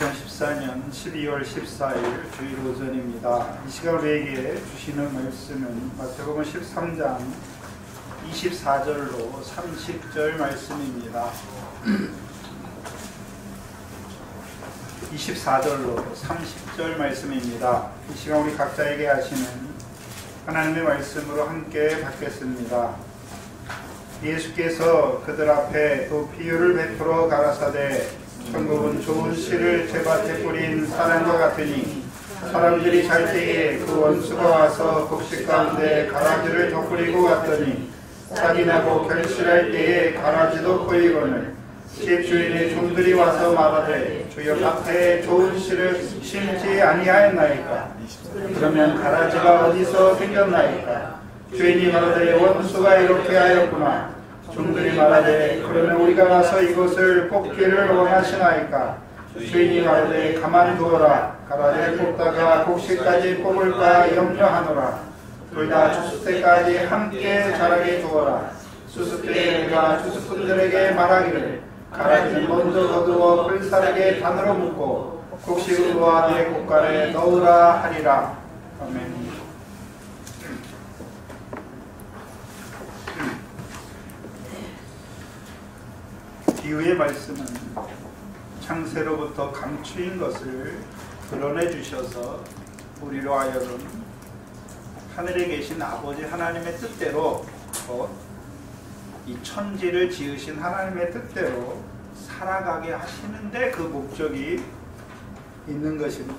2014년 12월 14일 주일 오전입니다. 이 시간 우리에게 주시는 말씀은 마태복음 13장 24절로 30절 말씀입니다. 24절로 30절 말씀입니다. 이 시간 우리 각자에게 하시는 하나님의 말씀으로 함께 받겠습니다. 예수께서 그들 앞에 또 비유를 베풀어 가라사대 천국은 좋은 씨를 제밭에 뿌린 사람과 같으니 사람들이 잘 때에 그 원수가 와서 곡식 가운데 가라지를 덧뿌리고 갔더니 싹이 나고 결실할 때에 가라지도 보이거늘 집주인의 종들이 와서 말하되 주여 밭에 좋은 씨를 심지 아니하였나이까? 그러면 가라지가 어디서 생겼나이까? 주인이 말하되 원수가 이렇게 하였구나. 종들이 말하되 그러면 우리가 가서 이것을 뽑기를 원하시나이까? 주인이 말하되 가만두어라. 가라지를 뽑다가 곡식까지 뽑을까 염려하노라. 둘 다 추수 때까지 함께 자라게 두어라. 추수 때에 내가 추수꾼들에게 말하기를 가라지는 먼저 거두어 불사르게 단으로 묶고 곡식으로 내 곳간에 넣으라 하리라. 아멘. 비유의 말씀은 창세로부터 감추인 것을 드러내 주셔서 우리로 하여금 하늘에 계신 아버지 하나님의 뜻대로 이 천지를 지으신 하나님의 뜻대로 살아가게 하시는데 그 목적이 있는 것입니다.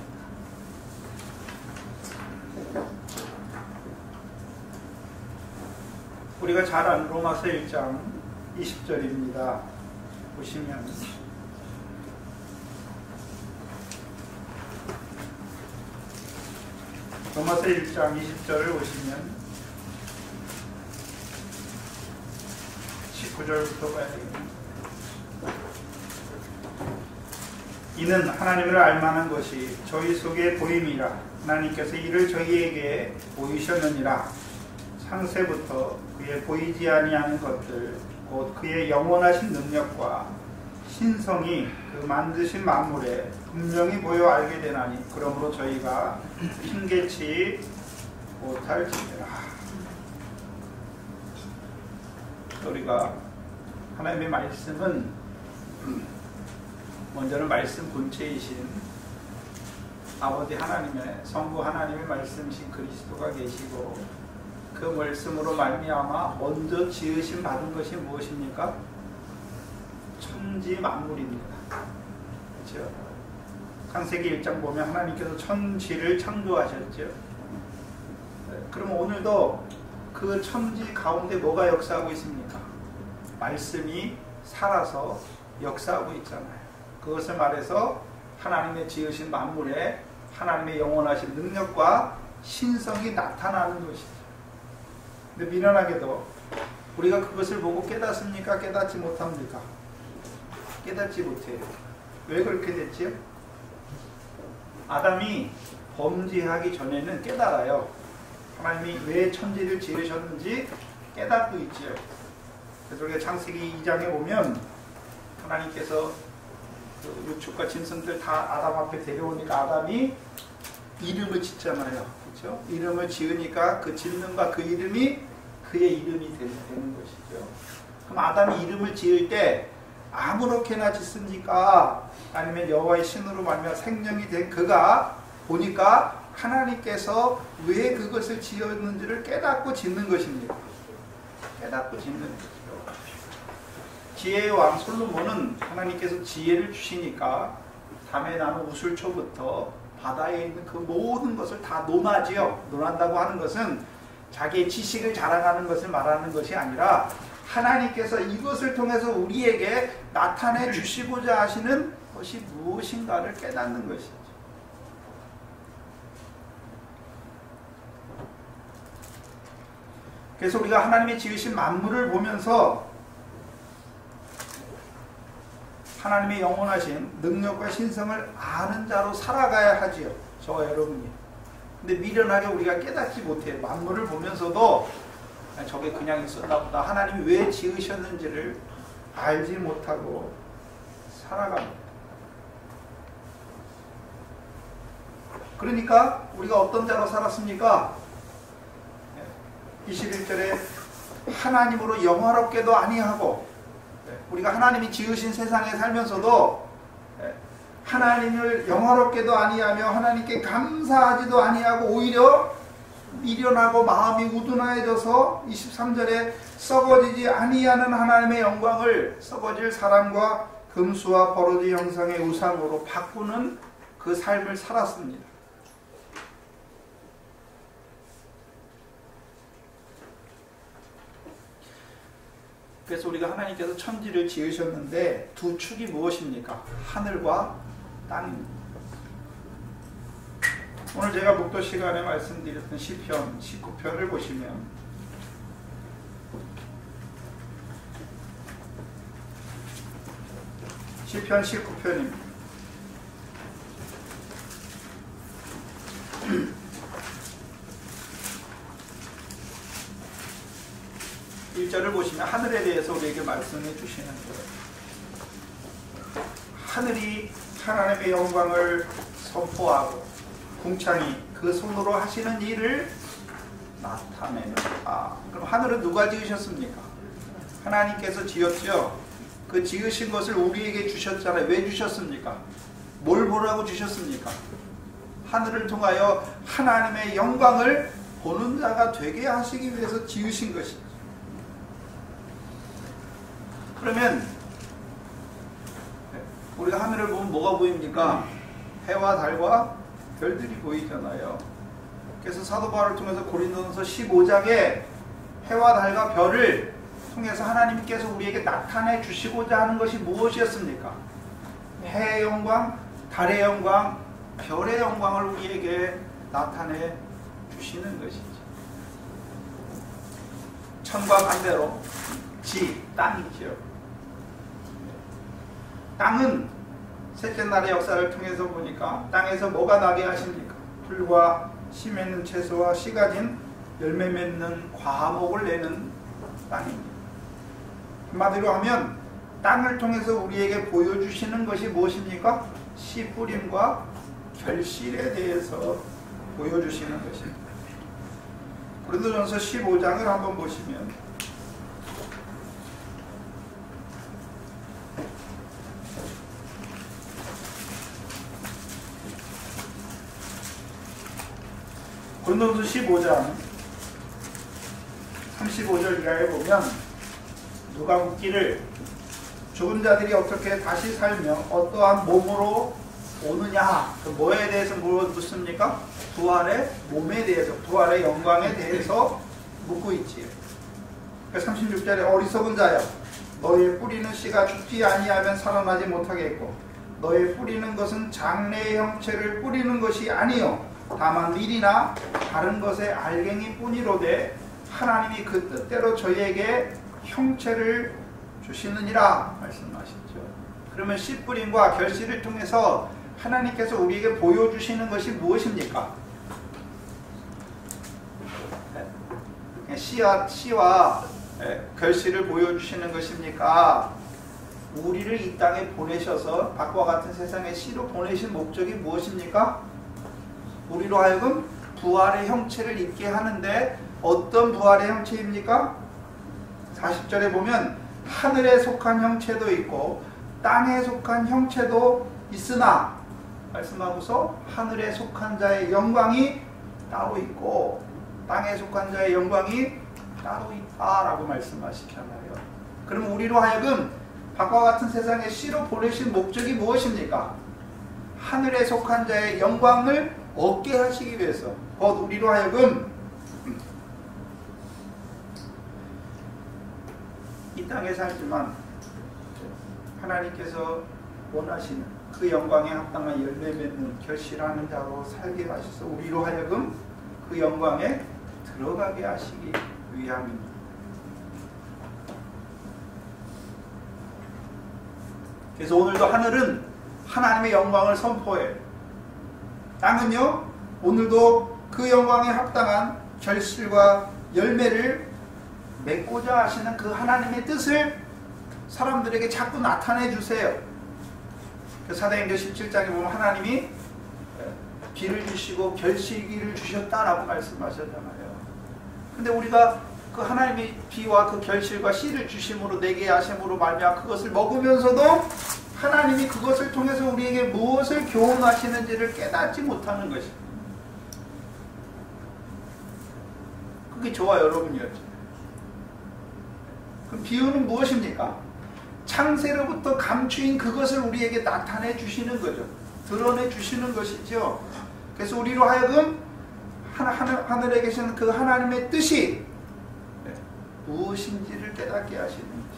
우리가 잘 아는 로마서 1장 20절입니다. 보시면 로마서 1장 20절을 보시면 19절부터 봐야 되겠습니다. 이는 하나님을 알만한 것이 저희 속에 보임이라. 하나님께서 이를 저희에게 보이셨느니라. 창세부터 그의 보이지 아니하는 것들 곧 그의 영원하신 능력과 신성이 그 만드신 만물에 분명히 보여 알게 되나니 그러므로 저희가 핑계치 못할지니라. 우리가 하나님의 말씀은 먼저는 말씀 본체이신 아버지 하나님의 성부 하나님의 말씀이신 그리스도가 계시고 그 말씀으로 말미암아 먼저 지으심 받은 것이 무엇입니까? 천지 만물입니다. 그렇죠? 창세기 1장 보면 하나님께서 천지를 창조하셨죠. 그럼 오늘도 그 천지 가운데 뭐가 역사하고 있습니까? 말씀이 살아서 역사하고 있잖아요. 그것을 말해서 하나님의 지으신 만물에 하나님의 영원하신 능력과 신성이 나타나는 것이죠. 근데 미련하게도 우리가 그것을 보고 깨닫습니까? 깨닫지 못합니까? 깨닫지 못해요. 왜 그렇게 됐지요? 아담이 범죄하기 전에는 깨달아요. 하나님이 왜 천지를 지으셨는지 깨닫고 있지요. 그래서 우리가 창세기 2장에 보면 하나님께서 그 유축과 짐승들 다 아담 앞에 데려오니까 아담이 이름을 짓잖아요. 그렇죠? 이름을 지으니까 그 짓는과 그 이름이 그의 이름이 되는 것이죠. 그럼 아담이 이름을 지을 때 아무렇게나 짓습니까? 아니면 여호와의 신으로 말미암아 생명이 된 그가 보니까 하나님께서 왜 그것을 지었는지를 깨닫고 짓는 것입니다. 깨닫고 짓는 것이죠. 지혜의 왕 솔로몬은 하나님께서 지혜를 주시니까 담에 나는 우슬초부터 바다에 있는 그 모든 것을 다 논하지요. 논한다고 하는 것은 자기의 지식을 자랑하는 것을 말하는 것이 아니라 하나님께서 이것을 통해서 우리에게 나타내 주시고자 하시는 것이 무엇인가를 깨닫는 것이죠. 그래서 우리가 하나님이 지으신 만물을 보면서 하나님의 영원하신 능력과 신성을 아는 자로 살아가야 하지요. 저와 여러분이. 근데 미련하게 우리가 깨닫지 못해요. 만물을 보면서도 저게 그냥 있었나 보다. 하나님이 왜 지으셨는지를 알지 못하고 살아갑니다. 그러니까 우리가 어떤 자로 살았습니까? 21절에 하나님으로 영화롭게도 아니하고, 우리가 하나님이 지으신 세상에 살면서도 하나님을 영화롭게도 아니하며 하나님께 감사하지도 아니하고 오히려 미련하고 마음이 우둔하여져서 23절에 썩어지지 아니하는 하나님의 영광을 썩어질 사람과 금수와 버러지 형상의 우상으로 바꾸는 그 삶을 살았습니다. 그래서 우리가 하나님께서 천지를 지으셨는데 두 축이 무엇입니까? 하늘과 땅입니다. 오늘 제가 목도 시간에 말씀드렸던 시편 19편을 보시면 시편 19편입니다. 1절을 보시면 하늘에 대해서 우리에게 말씀해 주시는 거예요. 하늘이 하나님의 영광을 선포하고 궁창이 그 손으로 하시는 일을 나타내는. 그럼 하늘은 누가 지으셨습니까? 하나님께서 지었죠. 그 지으신 것을 우리에게 주셨잖아요. 왜 주셨습니까? 뭘 보라고 주셨습니까? 하늘을 통하여 하나님의 영광을 보는 자가 되게 하시기 위해서 지으신 것이죠. 그러면 우리가 하늘을 보면 뭐가 보입니까? 해와 달과 별들이 보이잖아요. 그래서 사도 바울을 통해서 고린도전서 15장에 해와 달과 별을 통해서 하나님께서 우리에게 나타내 주시고자 하는 것이 무엇이었습니까? 해의 영광, 달의 영광, 별의 영광을 우리에게 나타내 주시는 것이죠. 천과 반대로 땅이죠. 땅은 셋째 날의 역사를 통해서 보니까 땅에서 뭐가 나게 하십니까? 풀과 씨 맺는 채소와 씨 가진 열매 맺는 과목을 내는 땅입니다. 한마디로 하면 땅을 통해서 우리에게 보여주시는 것이 무엇입니까? 씨 뿌림과 결실에 대해서 보여주시는 것입니다. 고린도전서 15장을 한번 보시면 고린도전서 15장 35절 이하에 보면 누가 묻기를 죽은 자들이 어떻게 다시 살며 어떠한 몸으로 오느냐, 그 뭐에 대해서 묻습니까? 부활의 몸에 대해서, 부활의 영광에 대해서 묻고 있지요. 36절에 어리석은 자여, 너의 뿌리는 씨가 죽지 아니하면 살아나지 못하겠고 너의 뿌리는 것은 장래의 형체를 뿌리는 것이 아니요 다만 밀이나 다른 것의 알갱이 뿐이로되 하나님이 그 뜻대로 저희에게 형체를 주시느니라 말씀하시죠. 그러면 씨 뿌림과 결실을 통해서 하나님께서 우리에게 보여주시는 것이 무엇입니까? 씨와 결실을 보여주시는 것입니까? 우리를 이 땅에 보내셔서 밖과 같은 세상에 씨로 보내신 목적이 무엇입니까? 우리로 하여금 부활의 형체를 입게 하는데 어떤 부활의 형체입니까? 40절에 보면 하늘에 속한 형체도 있고 땅에 속한 형체도 있으나 말씀하고서 하늘에 속한 자의 영광이 따로 있고 땅에 속한 자의 영광이 따로 있다라고 말씀하시잖아요. 그럼 우리로 하여금 밖과 같은 세상에 씨로 보내신 목적이 무엇입니까? 하늘에 속한 자의 영광을 얻게 하시기 위해서, 곧 우리로 하여금 이 땅에 살지만 하나님께서 원하시는 그 영광에 합당한 열매 맺는 결실하는 자로 살게 하셔서 우리로 하여금 그 영광에 들어가게 하시기 위함입니다. 그래서 오늘도 하늘은 하나님의 영광을 선포해요. 땅은요, 오늘도 그 영광에 합당한 결실과 열매를 맺고자 하시는 그 하나님의 뜻을 사람들에게 자꾸 나타내 주세요. 사도행전 17장에 보면 하나님이 비를 주시고 결실기를 주셨다라고 말씀하셨잖아요. 근데 우리가 그 하나님의 비와 그 결실과 씨를 주심으로 내게 하심으로 말미암아 그것을 먹으면서도 하나님이 그것을 통해서 우리에게 무엇을 교훈하시는지를 깨닫지 못하는 것입니다. 그게 저와 여러분이었죠. 그럼 비유는 무엇입니까? 창세로부터 감추인 그것을 우리에게 나타내 주시는 거죠. 드러내 주시는 것이죠. 그래서 우리로 하여금 하늘에 계신 그 하나님의 뜻이 무엇인지를 깨닫게 하시는 것입니다.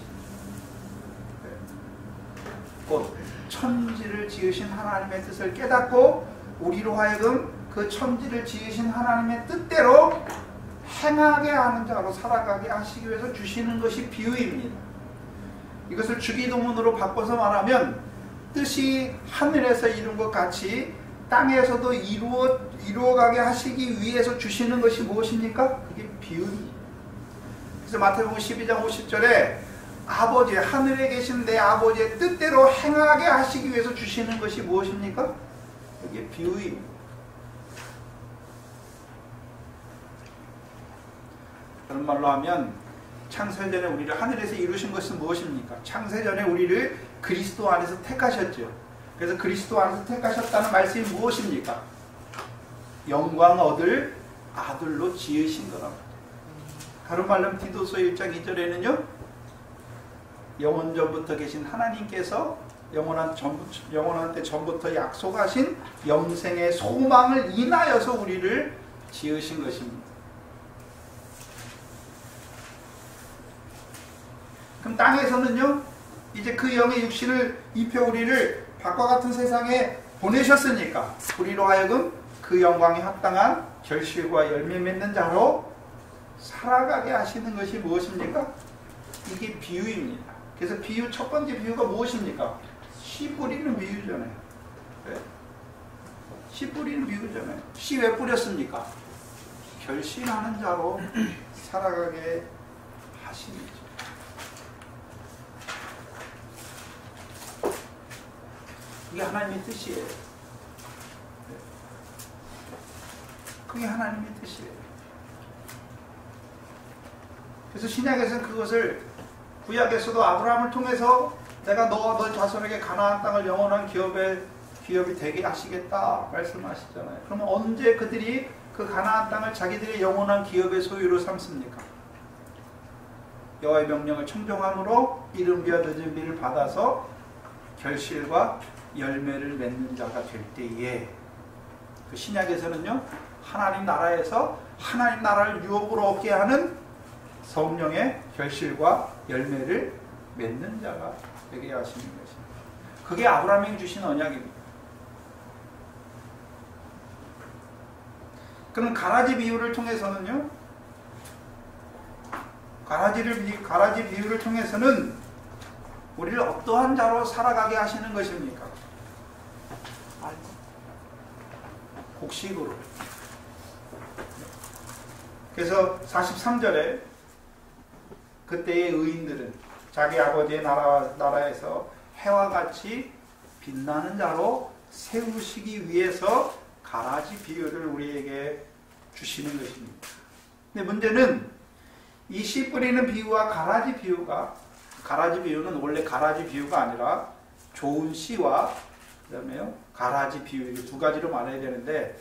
곧 천지를 지으신 하나님의 뜻을 깨닫고 우리로 하여금 그 천지를 지으신 하나님의 뜻대로 행하게 하는 자로 살아가게 하시기 위해서 주시는 것이 비유입니다. 이것을 주기도문으로 바꿔서 말하면 뜻이 하늘에서 이룬 것 같이 땅에서도 이루어가게 하시기 위해서 주시는 것이 무엇입니까? 그게 비유입니다. 그래서 마태복음 12장 50절에 아버지, 하늘에 계신 내 아버지의 뜻대로 행하게 하시기 위해서 주시는 것이 무엇입니까? 그게 비유입니다. 그런 말로 하면 창세전에 우리를 하늘에서 이루신 것은 무엇입니까? 창세전에 우리를 그리스도 안에서 택하셨죠. 그래서 그리스도 안에서 택하셨다는 말씀이 무엇입니까? 영광 얻을 아들로 지으신 거랍니다. 다른 말로 하면 디도서 1장 2절에는요 영원전부터 계신 하나님께서 영원한 때 전부터 약속하신 영생의 소망을 인하여서 우리를 지으신 것입니다. 그럼 땅에서는요 이제 그 영의 육신을 입혀 우리를 밖과 같은 세상에 보내셨으니까 우리로 하여금 그 영광에 합당한 결실과 열매 맺는 자로 살아가게 하시는 것이 무엇입니까? 이게 비유입니다. 그래서 비유 첫 번째 비유가 무엇입니까? 씨 뿌리는 비유잖아요. 네? 씨 뿌리는 비유잖아요. 씨 왜 뿌렸습니까? 결실하는 자로 살아가게 하시는 거죠. 그게 하나님의 뜻이에요. 그게 하나님의 뜻이에요. 그래서 신약에서는 그것을 구약에서도 아브라함을 통해서 내가 너와 너 자손에게 가나안 땅을 영원한 기업이 되게 하시겠다 말씀하시잖아요. 그러면 언제 그들이 그 가나안 땅을 자기들의 영원한 기업의 소유로 삼습니까? 여호와의 명령을 청종함으로 이른 비와 늦은 비를 받아서 결실과 열매를 맺는 자가 될 때에 그 신약에서는요 하나님 나라에서 하나님 나라를 유업으로 얻게 하는 성령의 결실과 열매를 맺는 자가 되게 하시는 것입니다. 그게 아브라함에게 주신 언약입니다. 그럼 가라지 비유를 통해서는요 가라지 비유를 통해서는 우리를 어떠한 자로 살아가게 하시는 것입니까? 곡식으로. 그래서 43절에 그때의 의인들은 자기 아버지의 나라에서 해와 같이 빛나는 자로 세우시기 위해서 가라지 비유를 우리에게 주시는 것입니다. 근데 문제는 이 씨 뿌리는 비유와 가라지 비유는 원래 가라지 비유가 아니라 좋은 씨와 그다음에요 가라지 비유 이 두 가지로 말해야 되는데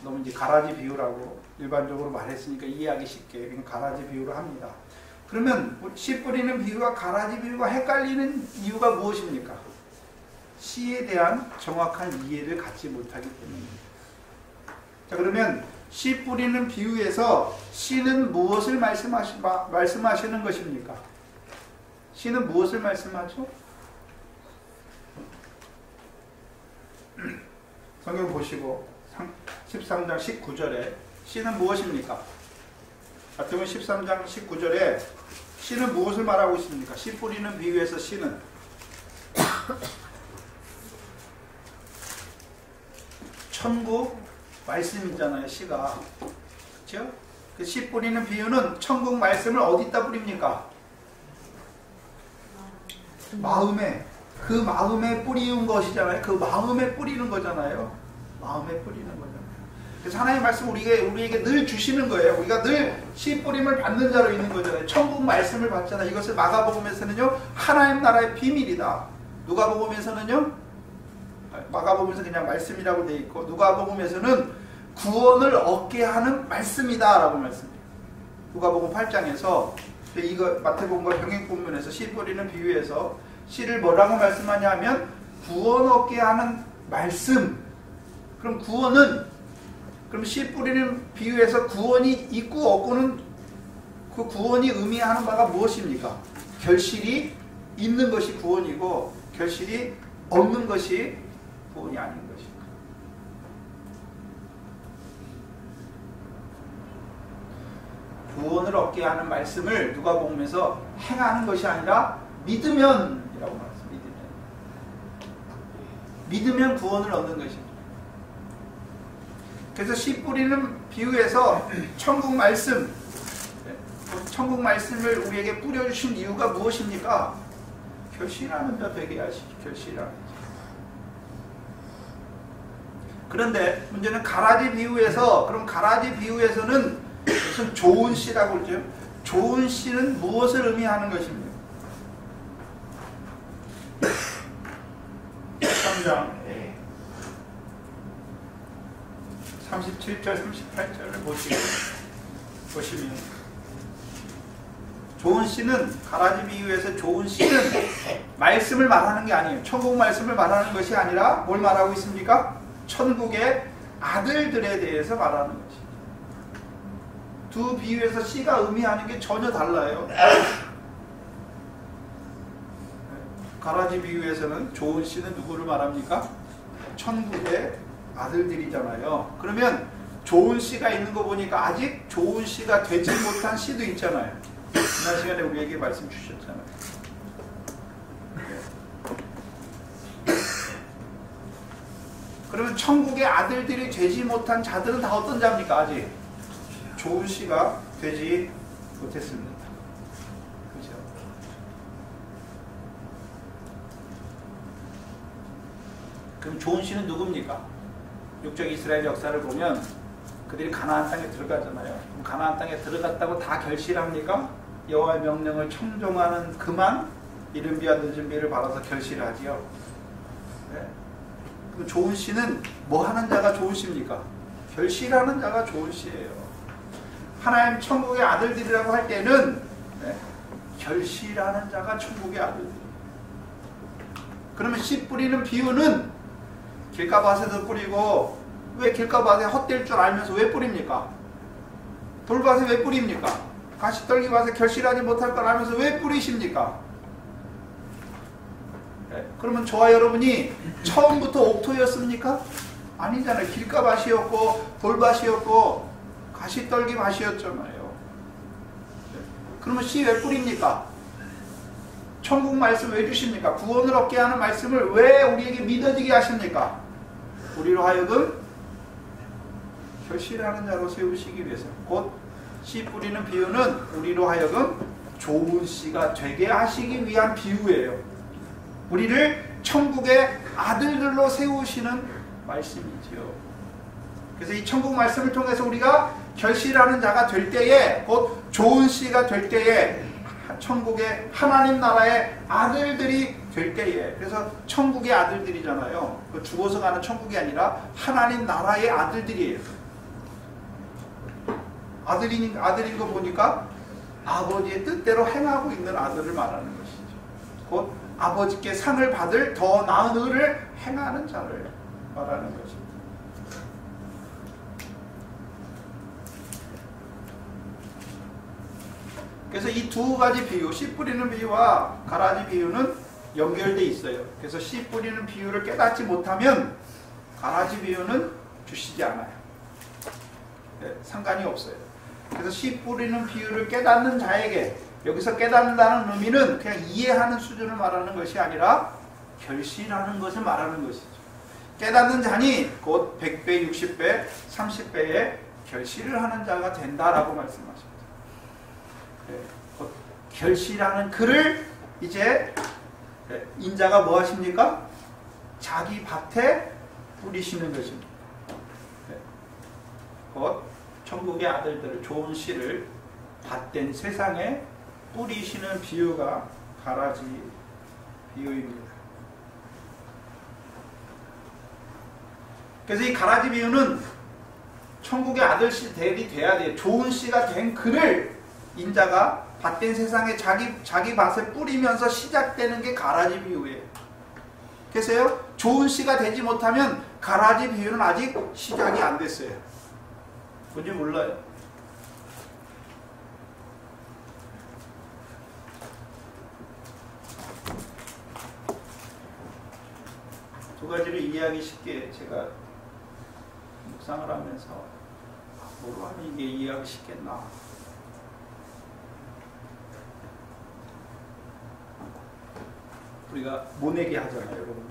너무 이제 가라지 비유라고 일반적으로 말했으니까 이해하기 쉽게 그냥 가라지 비유로 합니다. 그러면 씨 뿌리는 비유와 가라지 비유가 헷갈리는 이유가 무엇입니까? 씨에 대한 정확한 이해를 갖지 못하기 때문입니다. 자 그러면 씨 뿌리는 비유에서 씨는 무엇을 말씀하시는 것입니까? 씨는 무엇을 말씀하죠? 성경 보시고 13장 19절에 씨는 무엇입니까? 마태복음 13장 19절에 씨는 무엇을 말하고 있습니까? 씨 뿌리는 비유에서 씨는 천국 말씀이잖아요. 씨가 그렇죠? 그 씨 뿌리는 비유는 천국 말씀을 어디다 뿌립니까? 마음에 그 마음에 뿌리는 것이잖아요. 그 마음에 뿌리는 거잖아요. 마음에 뿌리는 거죠. 그래서 하나님의 말씀 우리에게 늘 주시는 거예요. 우리가 늘 씨 뿌림을 받는 자로 있는 거잖아요. 천국 말씀을 받잖아요. 이것을 마가복음에서는요, 하나님 나라의 비밀이다. 누가복음에서는요, 마가복음에서 그냥 말씀이라고 돼 있고, 누가복음에서는 구원을 얻게 하는 말씀이다라고 말씀해요. 누가복음 8장에서 이거 마태복음과 병행 본문에서 씨 뿌리는 비유에서 씨를 뭐라고 말씀하냐면 구원 얻게 하는 말씀. 그럼 구원은, 그럼 씨 뿌리는 비유에서 구원이 있고 없고는, 그 구원이 의미하는 바가 무엇입니까? 결실이 있는 것이 구원이고 결실이 없는 것이 구원이 아닌 것입니다. 구원을 얻게 하는 말씀을 누가복음에서 행하는 것이 아니라 믿으면이라고 말했습니다. 믿으면 구원을 얻는 것입니다. 그래서 씨 뿌리는 비유에서 천국 말씀을 우리에게 뿌려주신 이유가 무엇입니까? 결실하는 자 되게 하시기, 결실하는 자. 그런데 문제는 가라지 비유에서, 그럼 가라지 비유에서는 무슨 좋은 씨라고 그러죠? 좋은 씨는 무엇을 의미하는 것입니까? 3장 37절 38절을 보시면 좋은 씨는, 가라지 비유에서 좋은 씨는 말씀을 말하는 게 아니에요. 천국 말씀을 말하는 것이 아니라 뭘 말하고 있습니까? 천국의 아들들에 대해서 말하는 것입니다. 두 비유에서 씨가 의미하는 게 전혀 달라요. 가라지 비유에서는 좋은 씨는 누구를 말합니까? 천국의 아들들이잖아요. 그러면 좋은 씨가 있는 거 보니까 아직 좋은 씨가 되지 못한 씨도 있잖아요. 지난 시간에 우리에게 말씀 주셨잖아요. 그러면 천국의 아들들이 되지 못한 자들은 다 어떤 자입니까? 아직 좋은 씨가 되지 못했습니다. 그렇죠? 그럼 좋은 씨는 누굽니까? 육적 이스라엘 역사를 보면 그들이 가나안 땅에 들어가잖아요. 그럼 가나안 땅에 들어갔다고 다 결실합니까? 여호와의 명령을 청종하는 그만 이른 비와 늦은 비를 받아서 결실하지요. 네. 그럼 좋은 씨는 뭐 하는 자가 좋은 씨입니까? 결실하는 자가 좋은 씨예요. 하나님 천국의 아들들이라고 할 때는 네, 결실하는 자가 천국의 아들들. 그러면 씨 뿌리는 비유는 길가밭에도 뿌리고, 왜 길가밭에 헛될 줄 알면서 왜 뿌립니까? 돌밭에 왜 뿌립니까? 가시떨기밭에 결실하지 못할 걸 알면서 왜 뿌리십니까? 네, 그러면 저와 여러분이 처음부터 옥토였습니까? 아니잖아요. 길가밭이었고 돌밭이었고 가시떨기밭이었잖아요. 네, 그러면 씨 왜 뿌립니까? 천국 말씀 왜 주십니까? 구원을 얻게 하는 말씀을 왜 우리에게 믿어지게 하십니까? 우리로 하여금 결실하는 자로 세우시기 위해서. 곧 씨 뿌리는 비유는 우리로 하여금 좋은 씨가 되게 하시기 위한 비유예요. 우리를 천국의 아들들로 세우시는 말씀이지요. 그래서 이 천국 말씀을 통해서 우리가 결실하는 자가 될 때에, 곧 좋은 씨가 될 때에, 천국의 하나님 나라의 아들들이 될 때에, 그래서 천국의 아들들이잖아요. 죽어서 가는 천국이 아니라 하나님 나라의 아들들이에요. 아들인 거 보니까 아버지의 뜻대로 행하고 있는 아들을 말하는 것이죠. 곧 아버지께 상을 받을 더 나은 의를 행하는 자를 말하는 것입니다. 그래서 이 두 가지 비유, 씨 뿌리는 비유와 가라지 비유는 연결되어 있어요. 그래서 씨 뿌리는 비유를 깨닫지 못하면 가라지 비유는 주시지 않아요. 네, 상관이 없어요. 그래서 씨 뿌리는 비유를 깨닫는 자에게, 여기서 깨닫는다는 의미는 그냥 이해하는 수준을 말하는 것이 아니라 결실하는 것을 말하는 것이죠. 깨닫는 자니 곧 100배, 60배, 30배의 결실을 하는 자가 된다라고 말씀하십니다. 네, 곧 결실하는 그를 이제 인자가 뭐 하십니까? 자기 밭에 뿌리시는 것입니다. 곧 천국의 아들들을 좋은 씨를 밭된 세상에 뿌리시는 비유가 가라지 비유입니다. 그래서 이 가라지 비유는 천국의 아들들이 돼야 돼요. 좋은 씨가 된 그를 인자가 밭된 세상에 자기 밭에 뿌리면서 시작되는 게 가라지 비유예요. 그래서요, 좋은 씨가 되지 못하면 가라지 비유는 아직 시작이 안 됐어요. 뭔지 몰라요. 두 가지를 이해하기 쉽게 제가 묵상을 하면서 뭐로 하면 이게 이해하기 쉽겠나. 우리가 모내기 하잖아요. 여러분,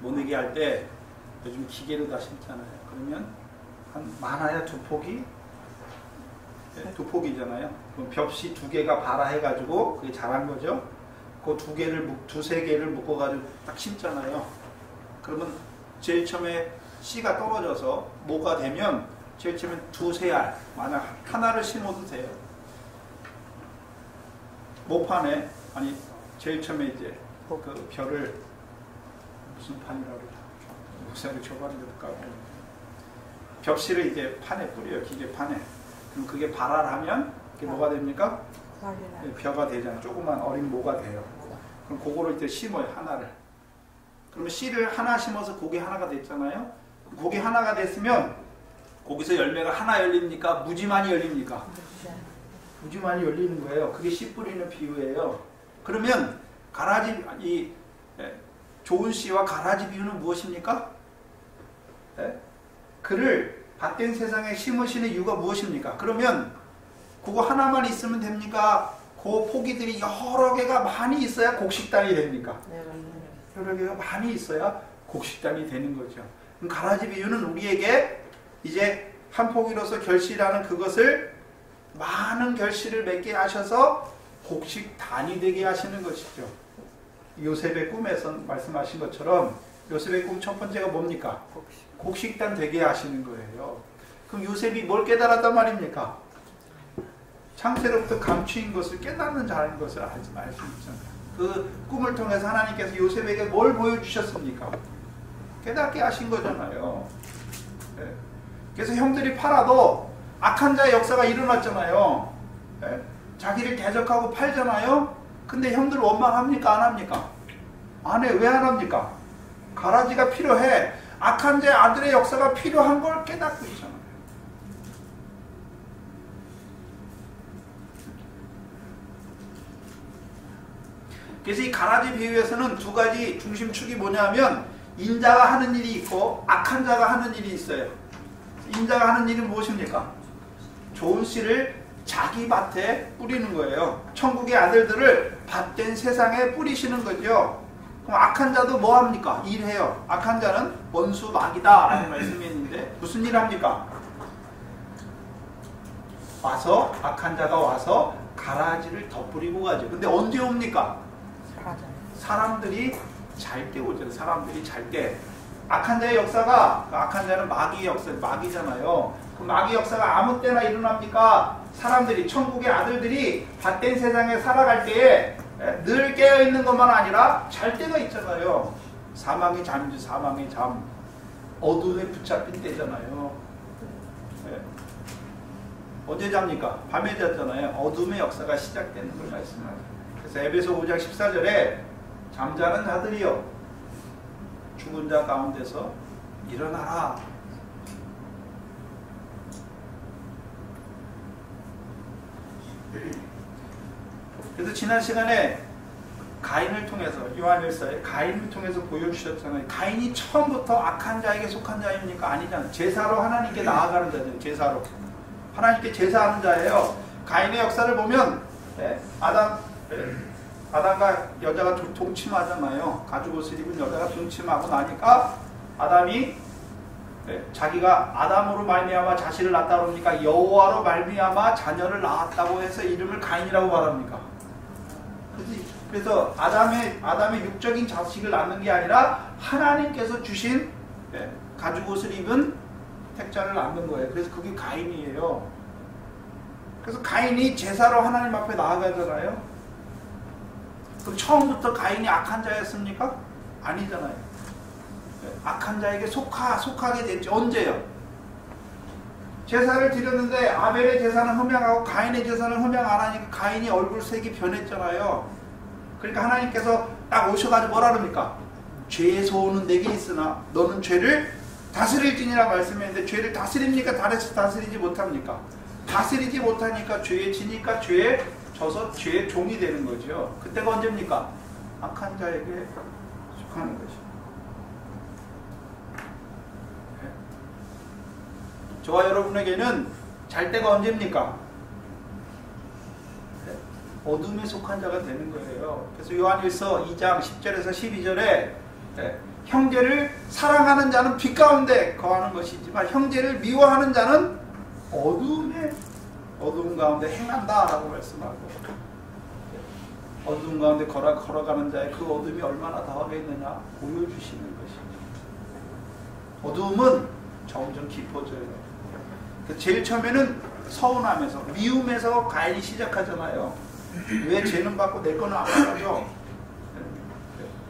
모내기 할 때 요즘 기계로 다 심잖아요. 그러면 한 많아야 두 포기? 네, 두 포기잖아요. 그럼 벽시 두 개가 발아해가지고 그게 잘한 거죠. 그 두세 개를 묶어가지고 딱 심잖아요. 그러면 제일 처음에 씨가 떨어져서 모가 되면 제일 처음에 두세 알, 만약 하나를 심어도 돼요. 모판에, 아니, 제일 처음에 이제 그 벼를 무슨 판이라고 그러죠? 목사를 줘버리니까 벽실을 이제 판에 뿌려요. 기계판에. 그럼 그게 발알하면 그게 뭐가 됩니까? 벼가 되잖아요. 조그만 어린 모가 돼요. 그럼 그거를 이제 심어요. 하나를. 그러면 씨를 하나 심어서 고기 하나가 됐잖아요. 고기 하나가 됐으면 거기서 열매가 하나 열립니까? 무지 많이 열립니까? 무지 많이 열리는 거예요. 그게 씨 뿌리는 비유예요. 그러면 이 좋은 씨와 가라지 비유는 무엇입니까? 그를 밭된 세상에 심으시는 이유가 무엇입니까? 그러면 그거 하나만 있으면 됩니까? 그 포기들이 여러 개가 많이 있어야 곡식단이 됩니까? 여러 개가 많이 있어야 곡식단이 되는 거죠. 그럼 가라지 비유는 우리에게 이제 한 포기로서 결실하는 그것을 많은 결실을 맺게 하셔서 곡식단이 되게 하시는 것이죠. 요셉의 꿈에서 말씀하신 것처럼 요셉의 꿈 첫 번째가 뭡니까? 곡식단 되게 하시는 거예요. 그럼 요셉이 뭘 깨달았단 말입니까? 창세로부터 감추인 것을 깨닫는 자라는 것을 알수 있잖아요. 그 꿈을 통해서 하나님께서 요셉에게 뭘 보여주셨습니까? 깨닫게 하신 거잖아요. 네. 그래서 형들이 팔아도 악한 자의 역사가 일어났잖아요. 네. 자기를 대적하고 팔잖아요. 근데 형들 원망합니까? 안 합니까? 안 해. 왜 안 합니까? 가라지가 필요해. 악한 자의 아들의 역사가 필요한 걸 깨닫고 있잖아요. 그래서 이 가라지 비유에서는 두 가지 중심축이 뭐냐면 인자가 하는 일이 있고 악한 자가 하는 일이 있어요. 인자가 하는 일은 무엇입니까? 좋은 씨를 자기 밭에 뿌리는 거예요. 천국의 아들들을 밭된 세상에 뿌리시는 거죠. 그럼 악한 자도 뭐 합니까? 일해요. 악한 자는 원수 마귀다 라는 말씀이 있는데 무슨 일 합니까? 악한 자가 와서 가라지를 덧뿌리고 가죠. 근데 언제 옵니까? 사람들이 잘 때 오죠. 사람들이 잘 때. 악한 자의 역사가, 악한 자는 마귀의 역사, 마귀잖아요. 그 마귀 역사가 아무 때나 일어납니까? 사람들이, 천국의 아들들이 밭된 세상에 살아갈 때에 늘 깨어있는 것만 아니라 잘 때가 있잖아요. 사망의 잠이죠. 사망의 잠. 어둠에 붙잡힌 때잖아요. 네. 언제 잡니까? 밤에 잤잖아요. 어둠의 역사가 시작되는 걸 말씀하죠. 그래서 에베소 5장 14절에 잠자는 자들이여 죽은 자 가운데서 일어나라. 그래서 지난 시간에 가인을 통해서 요한일서에 가인을 통해서 보여주셨잖아요. 가인이 처음부터 악한 자에게 속한 자입니까? 아니잖아요. 제사로 하나님께 나아가는 자죠. 제사로 하나님께 제사하는 자예요. 가인의 역사를 보면 아담과 여자가 동침하잖아요. 가죽옷을 입은 여자가 동침하고 나니까 아담이 자기가 아담으로 말미암아 자식을 낳았다 그럽니까? 여호와로 말미암아 자녀를 낳았다고 해서 이름을 가인이라고 말합니까? 그래서 아담의 육적인 자식을 낳는 게 아니라 하나님께서 주신 가죽옷을 입은 택자를 낳는 거예요. 그래서 그게 가인이에요. 그래서 가인이 제사로 하나님 앞에 나아가잖아요. 그럼 처음부터 가인이 악한 자였습니까? 아니잖아요. 악한 자에게 속하게 됐죠. 언제요? 제사를 드렸는데 아벨의 제사는 흠양하고 가인의 제사는 흠양 안 하니까 가인이 얼굴색이 변했잖아요. 그러니까 하나님께서 딱 오셔가지고 뭐라 그럽니까? 죄의 소원은 내게 있으나 너는 죄를 다스릴지니라 말씀했는데 죄를 다스립니까? 다스리지 못합니까? 다스리지 못하니까 죄에 지니까 죄에 져서 죄의 종이 되는 거죠. 그때가 언제입니까? 악한 자에게 속하는 것이죠. 저와 여러분에게는 잘 때가 언제입니까? 어둠에 속한 자가 되는 거예요. 그래서 요한일서 2장 10절에서 12절에 형제를 사랑하는 자는 빛 가운데 거하는 것이지만 형제를 미워하는 자는 어두움 가운데 행한다 라고 말씀하고, 어두움 가운데 걸어가는 자의 그 어둠이 얼마나 더하겠느냐 보여주시는 것이죠. 어두움은 점점 깊어져요. 제일 처음에는 서운함에서, 미움에서 가인이 시작하잖아요. 왜 죄는 받고 내 거는 안 받아줘?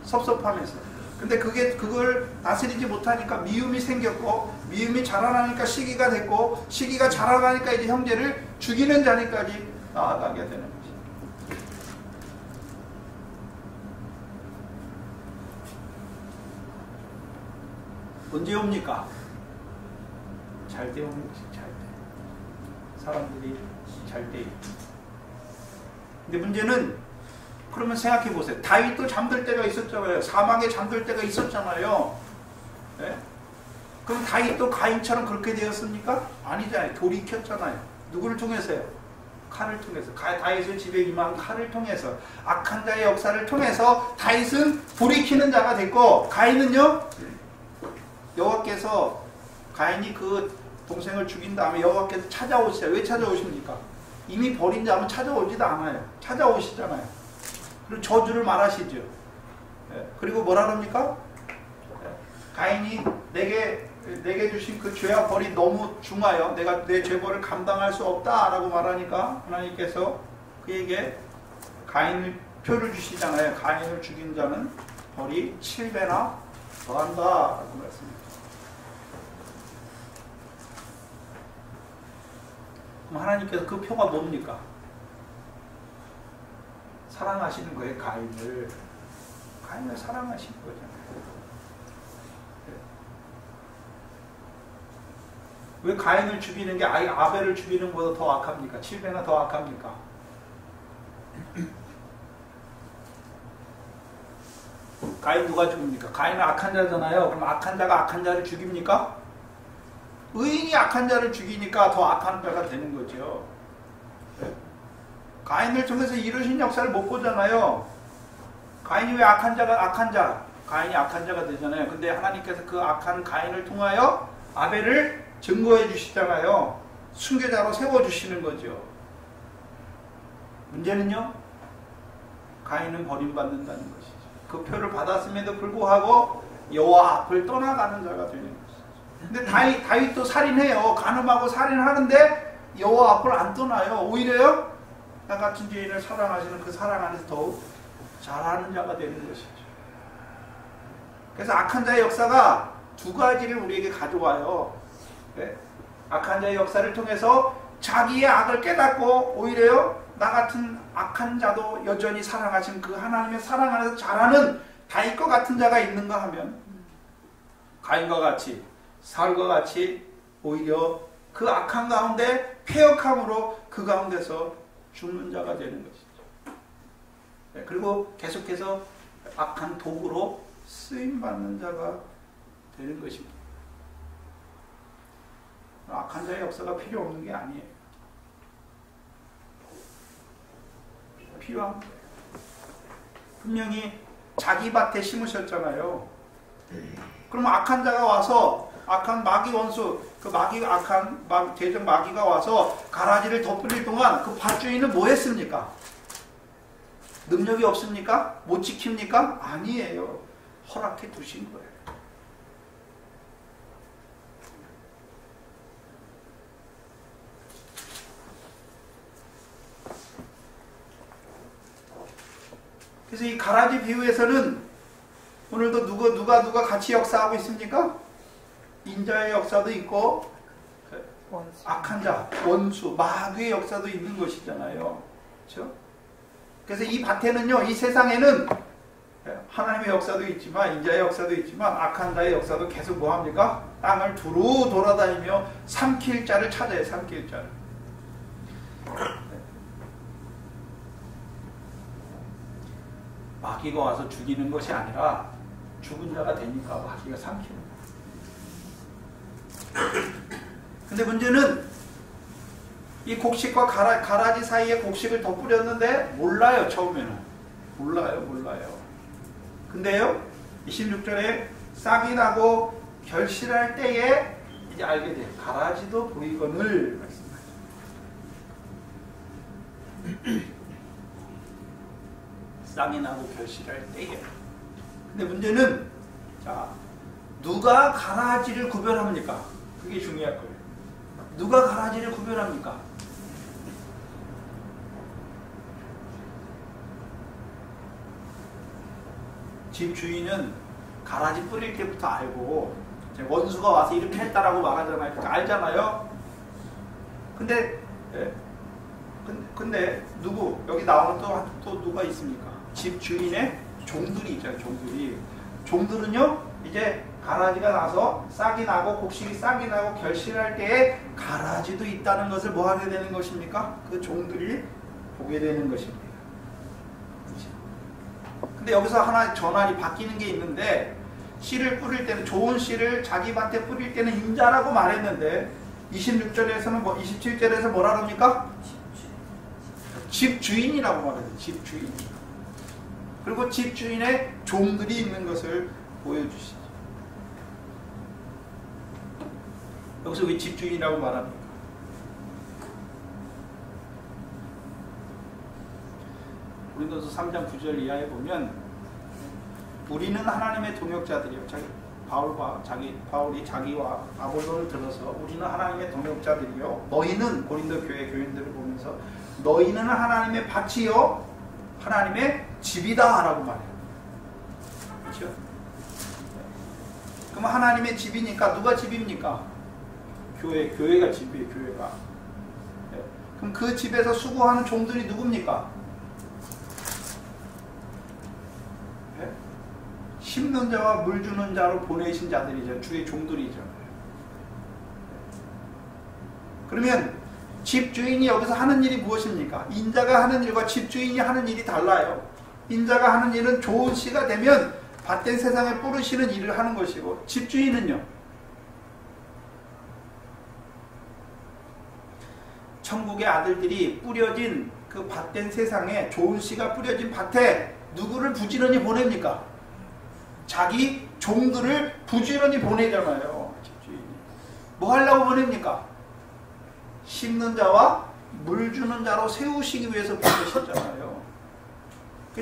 섭섭함에서. 근데 그걸 다스리지 못하니까 미움이 생겼고, 미움이 자라나니까 시기가 됐고, 시기가 자라나니까 이제 형제를 죽이는 자리까지 나아가게 되는 거지. 언제 옵니까? 잘 때 오는 거지. 잘 때. 사람들이 잘 때. 근데 문제는, 그러면 생각해 보세요. 다윗도 잠들 때가 있었잖아요. 사막에 잠들 때가 있었잖아요. 네? 그럼 다윗도 가인처럼 그렇게 되었습니까? 아니잖아요. 돌이켰잖아요. 누구를 통해서요? 칼을 통해서. 다윗을 집에 임한 칼을 통해서, 악한 자의 역사를 통해서 다윗은 돌이키는 자가 됐고, 가인은요, 여호와께서, 가인이 그 동생을 죽인 다음에 여호와께서 찾아오시죠. 왜 찾아오십니까? 이미 버린 자면 찾아오지도 않아요. 찾아오시잖아요. 그리고 저주를 말하시죠. 그리고 뭐라 그럽니까? 가인이 내게 주신 그 죄와 벌이 너무 중하여 내가 내 죄벌을 감당할 수 없다라고 말하니까 하나님께서 그에게 가인을 표를 주시잖아요. 가인을 죽인 자는 벌이 7배나 더한다라고 말씀합니다. 그럼 하나님께서 그 표가 뭡니까? 사랑하시는 거예요. 가인을 사랑하시는 거잖아요. 왜 가인을 죽이는 게 아벨을 죽이는 것보다 더 악합니까? 7배나 더 악합니까? 가인 누가 죽입니까? 가인은 악한 자잖아요. 그럼 악한 자가 악한 자를 죽입니까? 의인이 악한 자를 죽이니까 더 악한 자가 되는 거죠. 가인을 통해서 이루신 역사를 못 보잖아요. 가인이 왜 가인이 악한 자가 되잖아요. 근데 하나님께서 그 악한 가인을 통하여 아벨을 증거해 주시잖아요. 순교자로 세워주시는 거죠. 문제는요, 가인은 버림받는다는 것이죠. 그 표를 받았음에도 불구하고 여호와 앞을 떠나가는 자가 되는 것이죠. 근데 다윗도 살인해요. 간음하고 살인하는데 여호와 앞을 안 떠나요. 오히려요, 나 같은 죄인을 사랑하시는 그 사랑 안에서 더욱 잘하는 자가 되는 것이죠. 그래서 악한 자의 역사가 두 가지를 우리에게 가져와요. 네? 악한 자의 역사를 통해서 자기의 악을 깨닫고 오히려요, 나 같은 악한 자도 여전히 사랑하신 그 하나님의 사랑 안에서 자라는 다윗과 같은 자가 있는가 하면, 가인과 같이, 사울과 같이 오히려 그 악한 가운데 패역함으로 그 가운데서 죽는 자가 되는 것이죠. 네, 그리고 계속해서 악한 도구로 쓰임받는 자가 되는 것입니다. 악한 자의 역사가 필요 없는 게 아니에요. 필요한 거예요. 분명히 자기 밭에 심으셨잖아요. 그러면 악한 자가 와서, 악한 마귀 원수, 그 대적 마귀가 와서 가라지를 덮을 동안 그 밭주인은 뭐 했습니까? 능력이 없습니까? 못 지킵니까? 아니에요. 허락해 두신 거예요. 그래서 이 가라지 비유에서는 오늘도 누가 같이 역사하고 있습니까? 인자의 역사도 있고 악한 자, 원수, 마귀의 역사도 있는 것이잖아요. 그렇죠? 그래서 이 밭에는요, 이 세상에는 하나님의 역사도 있지만, 인자의 역사도 있지만, 악한 자의 역사도 계속 뭐합니까? 땅을 두루 돌아다니며 삼킬 자를 찾아요. 삼킬 자를. 마귀가 와서 죽이는 것이 아니라 죽은 자가 되니까 마귀가 삼키는 거예요. 근데 문제는 이 곡식과 가라지 사이에 곡식을 더 뿌렸는데 몰라요. 처음에는 몰라요. 근데요 26절에 싹이 나고 결실할 때에 이제 알게 돼요. 가라지도 보이거늘 말씀하죠. 싹이 나고 결실할 때에. 근데 문제는 자, 누가 가라지를 구별합니까? 그게 중요할 거예요. 누가 가라지를 구별합니까? 집 주인은 가라지 뿌릴 때부터 알고 원수가 와서 이렇게 했다라고 말하잖아요. 그러니까 알잖아요. 근데 누구 여기 나오는 또 누가 있습니까? 집 주인의 종들이 있잖아요. 종들은요 이제 가라지가 나서 싹이 나고 곡식이 싹이 나고 결실할 때에 가라지도 있다는 것을 뭐 하게 되는 것입니까? 그 종들이 보게 되는 것입니다. 근데 여기서 하나 전환이 바뀌는 게 있는데, 씨를 뿌릴 때는 좋은 씨를 자기 밭에 뿌릴 때는 인자라고 말했는데 26절에서는 27절에서 뭐라 그럽니까? 집주인이라고 말해요. 집주인. 그리고 집주인의 종들이 있는 것을 보여주시죠. 여기서 왜 집주인이라고 말합니까? 고린도서 3장 9절 이하에 보면 우리는 하나님의 동역자들이요. 바울이 자기와 아볼로를 들어서 우리는 하나님의 동역자들이요. 너희는 고린도 교회 교인들을 보면서 너희는 하나님의 밭이요 하나님의 집이다 라고 말해요. 그렇죠? 그럼 하나님의 집이니까 누가 집입니까? 교회가 집이에요. 교회가. 그럼 그 집에서 수고하는 종들이 누굽니까? 심는 자와 물 주는 자로 보내신 자들이죠. 주의 종들이죠. 그러면 집주인이 여기서 하는 일이 무엇입니까? 인자가 하는 일과 집주인이 하는 일이 달라요. 인자가 하는 일은 좋은 씨가 되면 밭된 세상에 뿌리시는 일을 하는 것이고, 집주인은요 천국의 아들들이 뿌려진 그 밭된 세상에 좋은 씨가 뿌려진 밭에 누구를 부지런히 보냅니까? 자기 종들을 부지런히 보내잖아요. 집주인이. 뭐 하려고 보냅니까? 심는 자와 물 주는 자로 세우시기 위해서 보내셨잖아요.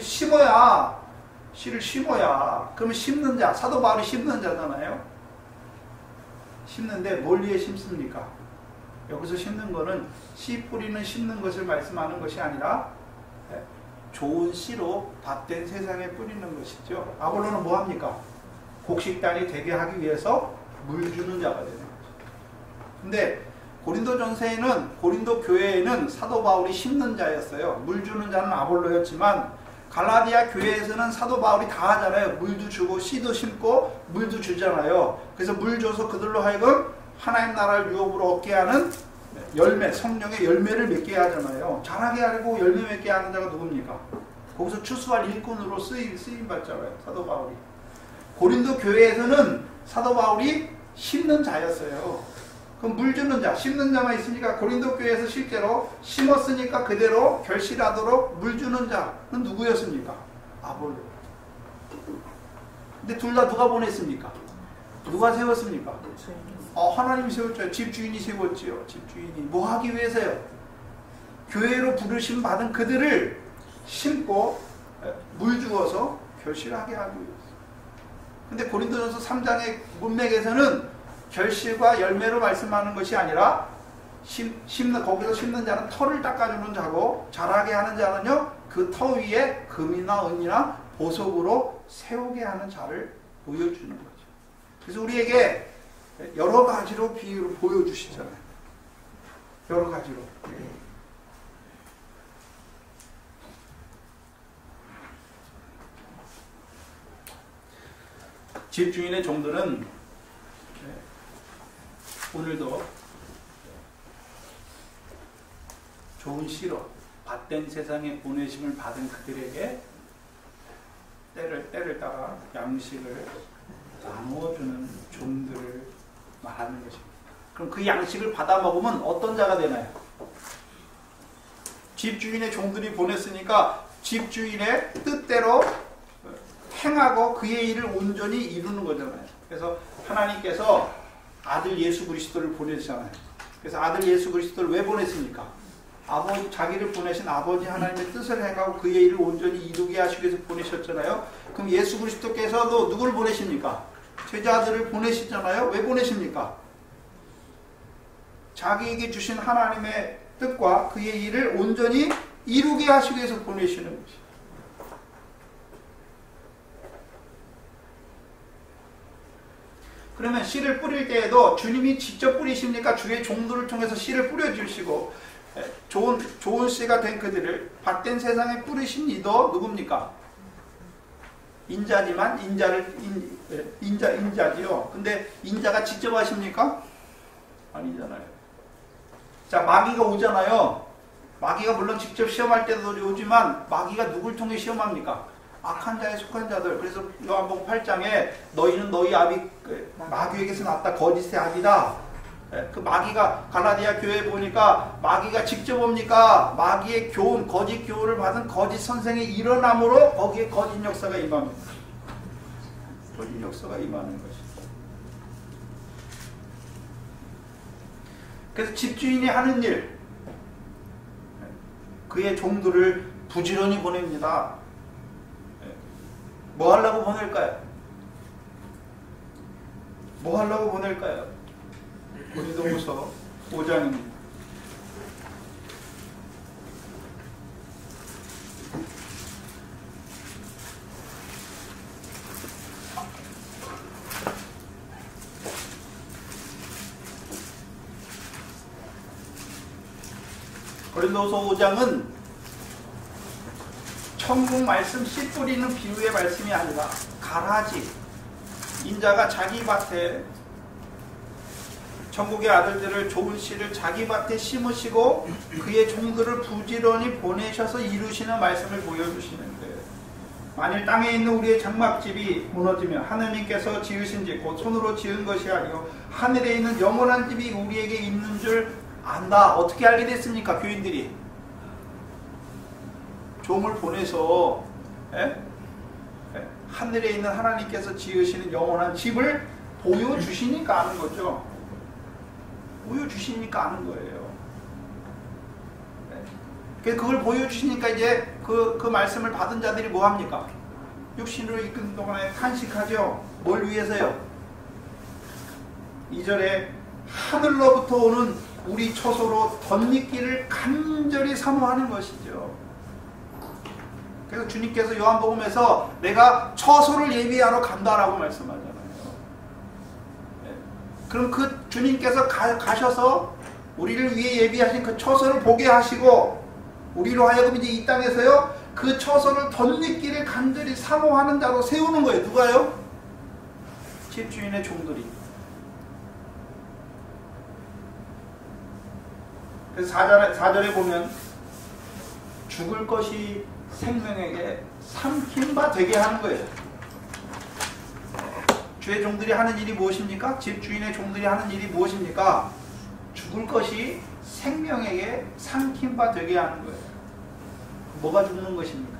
심어야, 씨를 심어야, 그러면 심는 자, 사도 바울이 심는 자잖아요. 심는데 뭘 위해 심습니까? 여기서 심는 거는 씨 뿌리는 심는 것을 말씀하는 것이 아니라 좋은 씨로 밭된 세상에 뿌리는 것이죠. 아볼로는 뭐 합니까? 곡식단이 되게 하기 위해서 물 주는 자가 되는 거죠. 근데 고린도 전서에는, 고린도 교회에는 사도 바울이 심는 자였어요. 물 주는 자는 아볼로였지만 갈라디아 교회에서는 사도 바울이 다 하잖아요. 물도 주고 씨도 심고 물도 주잖아요. 그래서 물 줘서 그들로 하여금 하나님 나라를 유업으로 얻게 하는 열매, 성령의 열매를 맺게 하잖아요. 자라게 하려고 열매 맺게 하는 자가 누굽니까? 거기서 추수할 일꾼으로 쓰임 받잖아요. 사도 바울이. 고린도 교회에서는 사도 바울이 심는 자였어요. 그럼 물 주는 자, 심는 자만 있으니까 고린도 교회에서 실제로 심었으니까 그대로 결실하도록 물 주는 자는 누구였습니까? 아볼로. 근데 둘 다 누가 보냈습니까? 누가 세웠습니까? 하나님이 세웠죠. 집주인이 세웠지요. 집주인이 뭐 하기 위해서요? 교회로 부르심 받은 그들을 심고 물 주어서 결실하게 하기 위해서. 근데 고린도전서 3장의 문맥에서는 결실과 열매로 말씀하는 것이 아니라 거기서 심는 자는 털을 닦아주는 자고, 자라게 하는 자는요 그 터 위에 금이나 은이나 보석으로 세우게 하는 자를 보여주는 거죠. 그래서 우리에게 여러 가지로 비유를 보여주시잖아요. 여러 가지로. 집주인의 종들은 오늘도 좋은 씨로 밭된 세상에 보내심을 받은 그들에게 때를 따라 양식을 나누어주는 종들을 말하는 것입니다. 그럼 그 양식을 받아 먹으면 어떤 자가 되나요? 집주인의 종들이 보냈으니까 집주인의 뜻대로 행하고 그의 일을 온전히 이루는 거잖아요. 그래서 하나님께서 아들 예수 그리스도를 보내셨잖아요. 그래서 아들 예수 그리스도를 왜 보냈습니까? 자기를 보내신 아버지 하나님의 뜻을 행하고 그의 일을 온전히 이루게 하시기 위해서 보내셨잖아요. 그럼 예수 그리스도께서도 누구를 보내십니까? 제자들을 보내시잖아요. 왜 보내십니까? 자기에게 주신 하나님의 뜻과 그의 일을 온전히 이루게 하시기 위해서 보내시는 것입니다. 그러면 씨를 뿌릴 때에도 주님이 직접 뿌리십니까? 주의 종들을 통해서 씨를 뿌려주시고 좋은 씨가 된 그들을 밭된 세상에 뿌리신 이도 누굽니까? 인자지만 인자지요. 근데 인자가 직접 하십니까? 아니잖아요. 자, 마귀가 오잖아요. 마귀가 물론 직접 시험할 때도 오지만 마귀가 누굴 통해 시험합니까? 악한 자에 속한 자들. 그래서 요한복음 8장에 너희는 너희 아비 마귀에게서 났다 거짓의 아비다. 그 마귀가 갈라디아 교회에 보니까 마귀가 직접 옵니까? 마귀의 교훈, 거짓 교훈을 받은 거짓 선생이 일어남으로 거기에 거짓 역사가 임합니다. 거짓 역사가 임하는 것이죠. 그래서 집주인이 하는 일, 그의 종들을 부지런히 보냅니다. 뭐 하려고 보낼까요? 뭐 하려고 보낼까요? 고린도후서 5장입니다. 고린도후서 5장은 천국 말씀 씨 뿌리는 비유의 말씀이 아니라 가라지, 인자가 자기 밭에 천국의 아들들을 좋은 씨를 자기 밭에 심으시고 그의 종들을 부지런히 보내셔서 이루시는 말씀을 보여주시는 거예요. 만일 땅에 있는 우리의 장막집이 무너지면 하느님께서 지으신 집 곧 손으로 지은 것이 아니고 하늘에 있는 영원한 집이 우리에게 있는 줄 안다. 어떻게 알게 됐습니까? 교인들이 종을 보내서 하늘에 있는 하나님께서 지으시는 영원한 집을 보여주시니까 아는 거죠. 보여주시니까 아는 거예요. 그걸 보여주시니까 이제 그 말씀을 받은 자들이 뭐 합니까? 육신으로 이끄는 동안에 탄식하죠. 뭘 위해서요? 2절에 하늘로부터 오는 우리 처소로 덧입기를 간절히 사모하는 것이죠. 그래서 주님께서 요한복음에서 내가 처소를 예비하러 간다라고 말씀하잖아요. 그럼 그 주님께서 가셔서 우리를 위해 예비하신 그 처소를 보게 하시고 우리로 하여금 이제 이 땅에서요 그 처소를 덧입기를 간절히 사모하는 자로 세우는 거예요. 누가요? 집주인의 종들이. 그래서 4절에 보면 죽을 것이 생명에게 삼킨 바 되게 하는 거예요. 주의 종들이 하는 일이 무엇입니까? 집주인의 종들이 하는 일이 무엇입니까? 죽을 것이 생명에게 삼킨 바 되게 하는 거예요. 뭐가 죽는 것입니까?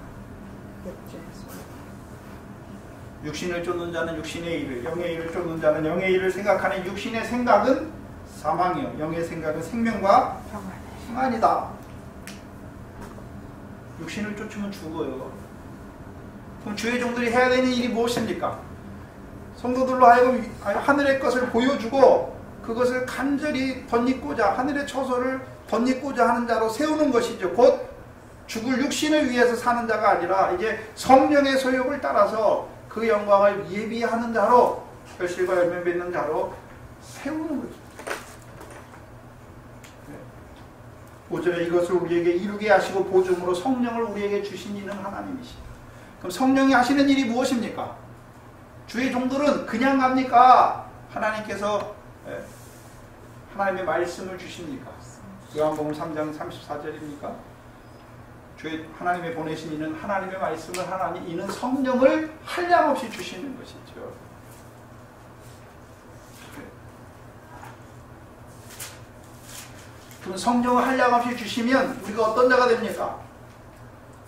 육신을 쫓는 자는 육신의 일을, 영의 일을 쫓는 자는 영의 일을 생각하는 육신의 생각은 사망이요 영의 생각은 생명과 평안이다. 육신을 쫓으면 죽어요. 그럼 주의 종들이 해야 되는 일이 무엇입니까? 성도들로 하여금 하늘의 것을 보여주고 그것을 간절히 덧입고자 하늘의 처소를 덧입고자 하는 자로 세우는 것이죠. 곧 죽을 육신을 위해서 사는 자가 아니라 이제 성령의 소욕을 따라서 그 영광을 예비하는 자로, 결실과 열매 맺는 자로 세우는 거죠. 5절에 이것을 우리에게 이루게 하시고 보증으로 성령을 우리에게 주신 이는 하나님이시다. 그럼 성령이 하시는 일이 무엇입니까? 주의 종들은 그냥 갑니까? 하나님께서 하나님의 말씀을 주십니까? 요한복음 3장 34절입니까? 주의 하나님의 보내신 이는 하나님의 말씀을 하나니 이는 성령을 한량없이 주시는 것이죠. 그럼 성령을 한량없이 주시면 우리가 어떤 자가 됩니까?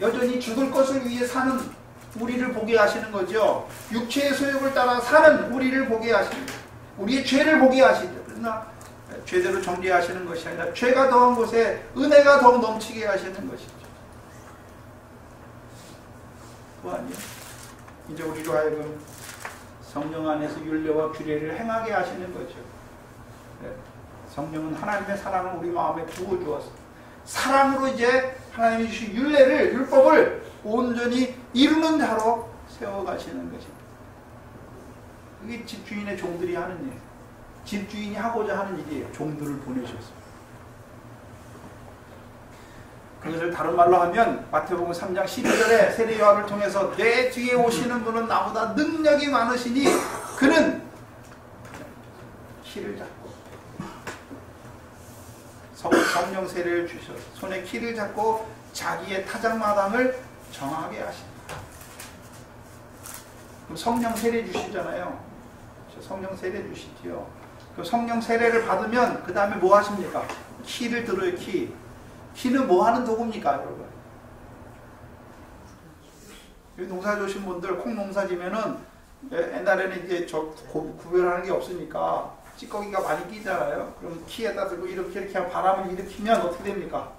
여전히 죽을 것을 위해 사는 우리를 보게 하시는 거죠. 육체의 소욕을 따라 사는 우리를 보게 하시는 거예요. 우리의 죄를 보게 하시죠. 그러나 죄대로 정죄하시는 것이 아니라 죄가 더한 곳에 은혜가 더욱 넘치게 하시는 것이죠. 또한요, 이제 우리로 하여금 성령 안에서 율례와 규례를 행하게 하시는 거죠. 성령은 하나님의 사랑을 우리 마음에 부어주었습니다. 사랑으로 이제 하나님이 주신 율례를, 율법을 온전히 이루는 자로 세워가시는 것입니다. 그게 집주인의 종들이 하는 일, 집주인이 하고자 하는 일이에요. 종들을 보내셨습니다. 그것을 다른 말로 하면 마태복음 3장 12절에 세례 요한을 통해서 내 뒤에 오시는 분은 나보다 능력이 많으시니 그는 키를 잡고 성령 세례를 주셔서 손에 키를 잡고 자기의 타작마당을 정하게 하십니다. 그럼 성령 세례 주시잖아요. 성령 세례 주시지요. 그 성령 세례를 받으면 그 다음에 뭐 하십니까? 키를 들어요. 키는 뭐 하는 도구입니까, 여러분? 여기 농사 지으신 분들 콩 농사 지면은 옛날에는 이제 구별하는 게 없으니까 찌꺼기가 많이 끼잖아요. 그럼 키에다 들고 이렇게 하고 바람을 일으키면 어떻게 됩니까?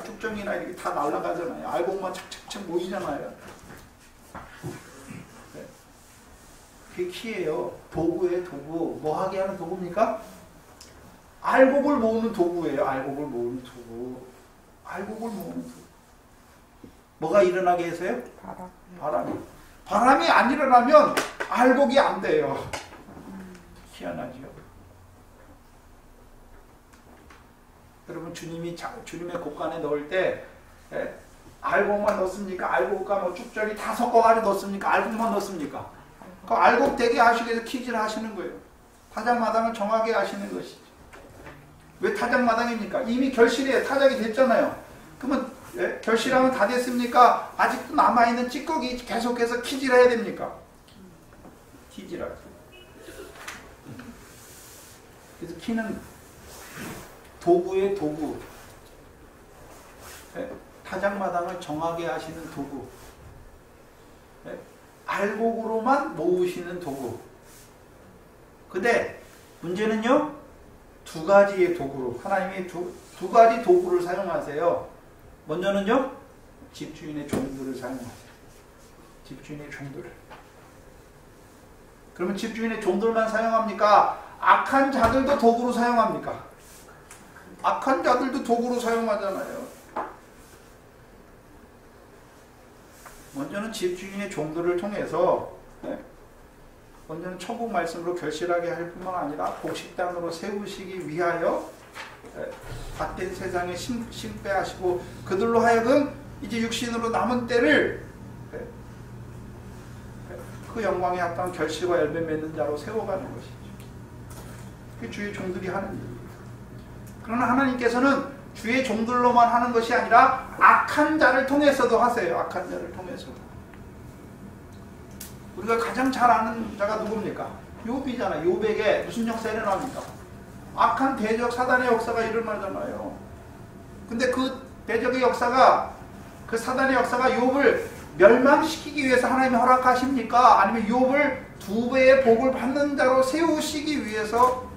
쭉정이나 이렇게 다 날아가잖아요. 알곡만 착착착 모이잖아요. 네. 그게 키예요. 도구예요, 도구. 뭐 하게 하는 도구입니까? 알곡을 모으는 도구예요. 알곡을 모으는 도구. 알곡을 모으는 도구. 뭐가 일어나게 해서요? 바람이 안 일어나면 알곡이 안 돼요. 희한하죠. 여러분, 주님이 주님의 곡간에 넣을 때 알곡만 넣습니까? 알곡과 뭐 쭉절이 다 섞어가지고 넣습니까? 알곡만 넣습니까? 그 알곡 되게 하시기 위해서 키질 하시는 거예요. 타작마당을 정하게 하시는 것이죠. 왜 타작마당입니까? 이미 결실이에요. 타작이 됐잖아요. 그러면 결실하면 다 됐습니까? 아직도 남아있는 찌꺼기 계속해서 키질해야 됩니까? 키질하죠. 그래서 키는 도구의 도구, 타작마당을 정하게 하시는 도구, 알곡으로만 모으시는 도구. 근데 문제는요, 두 가지의 도구로, 하나님이 두 가지 도구를 사용하세요. 먼저는요, 집주인의 종들을 사용하세요. 집주인의 종들을. 그러면 집주인의 종들만 사용합니까? 악한 자들도 도구로 사용합니까? 악한 자들도 도구로 사용하잖아요. 먼저는 집주인의 종들을 통해서 먼저는 천국 말씀으로 결실하게 할 뿐만 아니라 곡식단으로 세우시기 위하여 밭된 세상에 심게 하시고 그들로 하여금 이제 육신으로 남은 때를 그 영광에 합당한 결실과 열매 맺는 자로 세워가는 것이죠. 그게 주의 종들이 하는 일입니다. 그러나 하나님께서는 주의 종들로만 하는 것이 아니라 악한 자를 통해서도 하세요. 악한 자를 통해서도. 우리가 가장 잘 아는 자가 누굽니까? 욥이잖아요. 욥에게 무슨 역사가 일어납니까? 악한 대적 사단의 역사가 일어나잖아요. 근데 그 대적의 역사가, 그 사단의 역사가 욥을 멸망시키기 위해서 하나님이 허락하십니까? 아니면 욥을 두 배의 복을 받는 자로 세우시기 위해서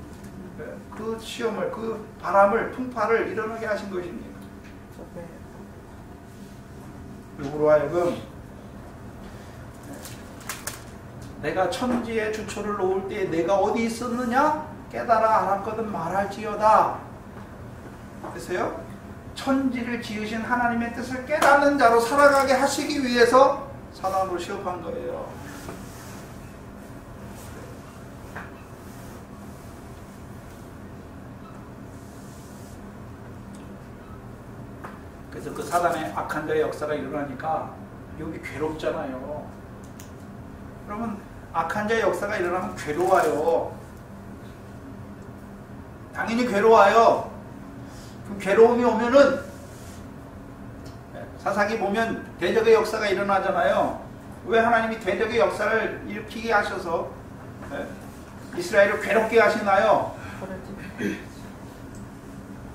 그 시험을, 그 바람을, 풍파를 일어나게 하신 것입니까? 욥으로 하여금 내가 천지의 주초를 놓을 때에 내가 어디 있었느냐? 깨달아 알았거든 말할지어다. 그래서요, 천지를 지으신 하나님의 뜻을 깨닫는 자로 살아가게 하시기 위해서 사단으로 시험한 거예요. 그래서 그 사단의 악한 자의 역사가 일어나니까 여기 괴롭잖아요. 그러면 악한 자의 역사가 일어나면 괴로워요. 당연히 괴로워요. 그 괴로움이 오면은 사사기 보면 대적의 역사가 일어나잖아요. 왜 하나님이 대적의 역사를 일으키게 하셔서 이스라엘을 괴롭게 하시나요?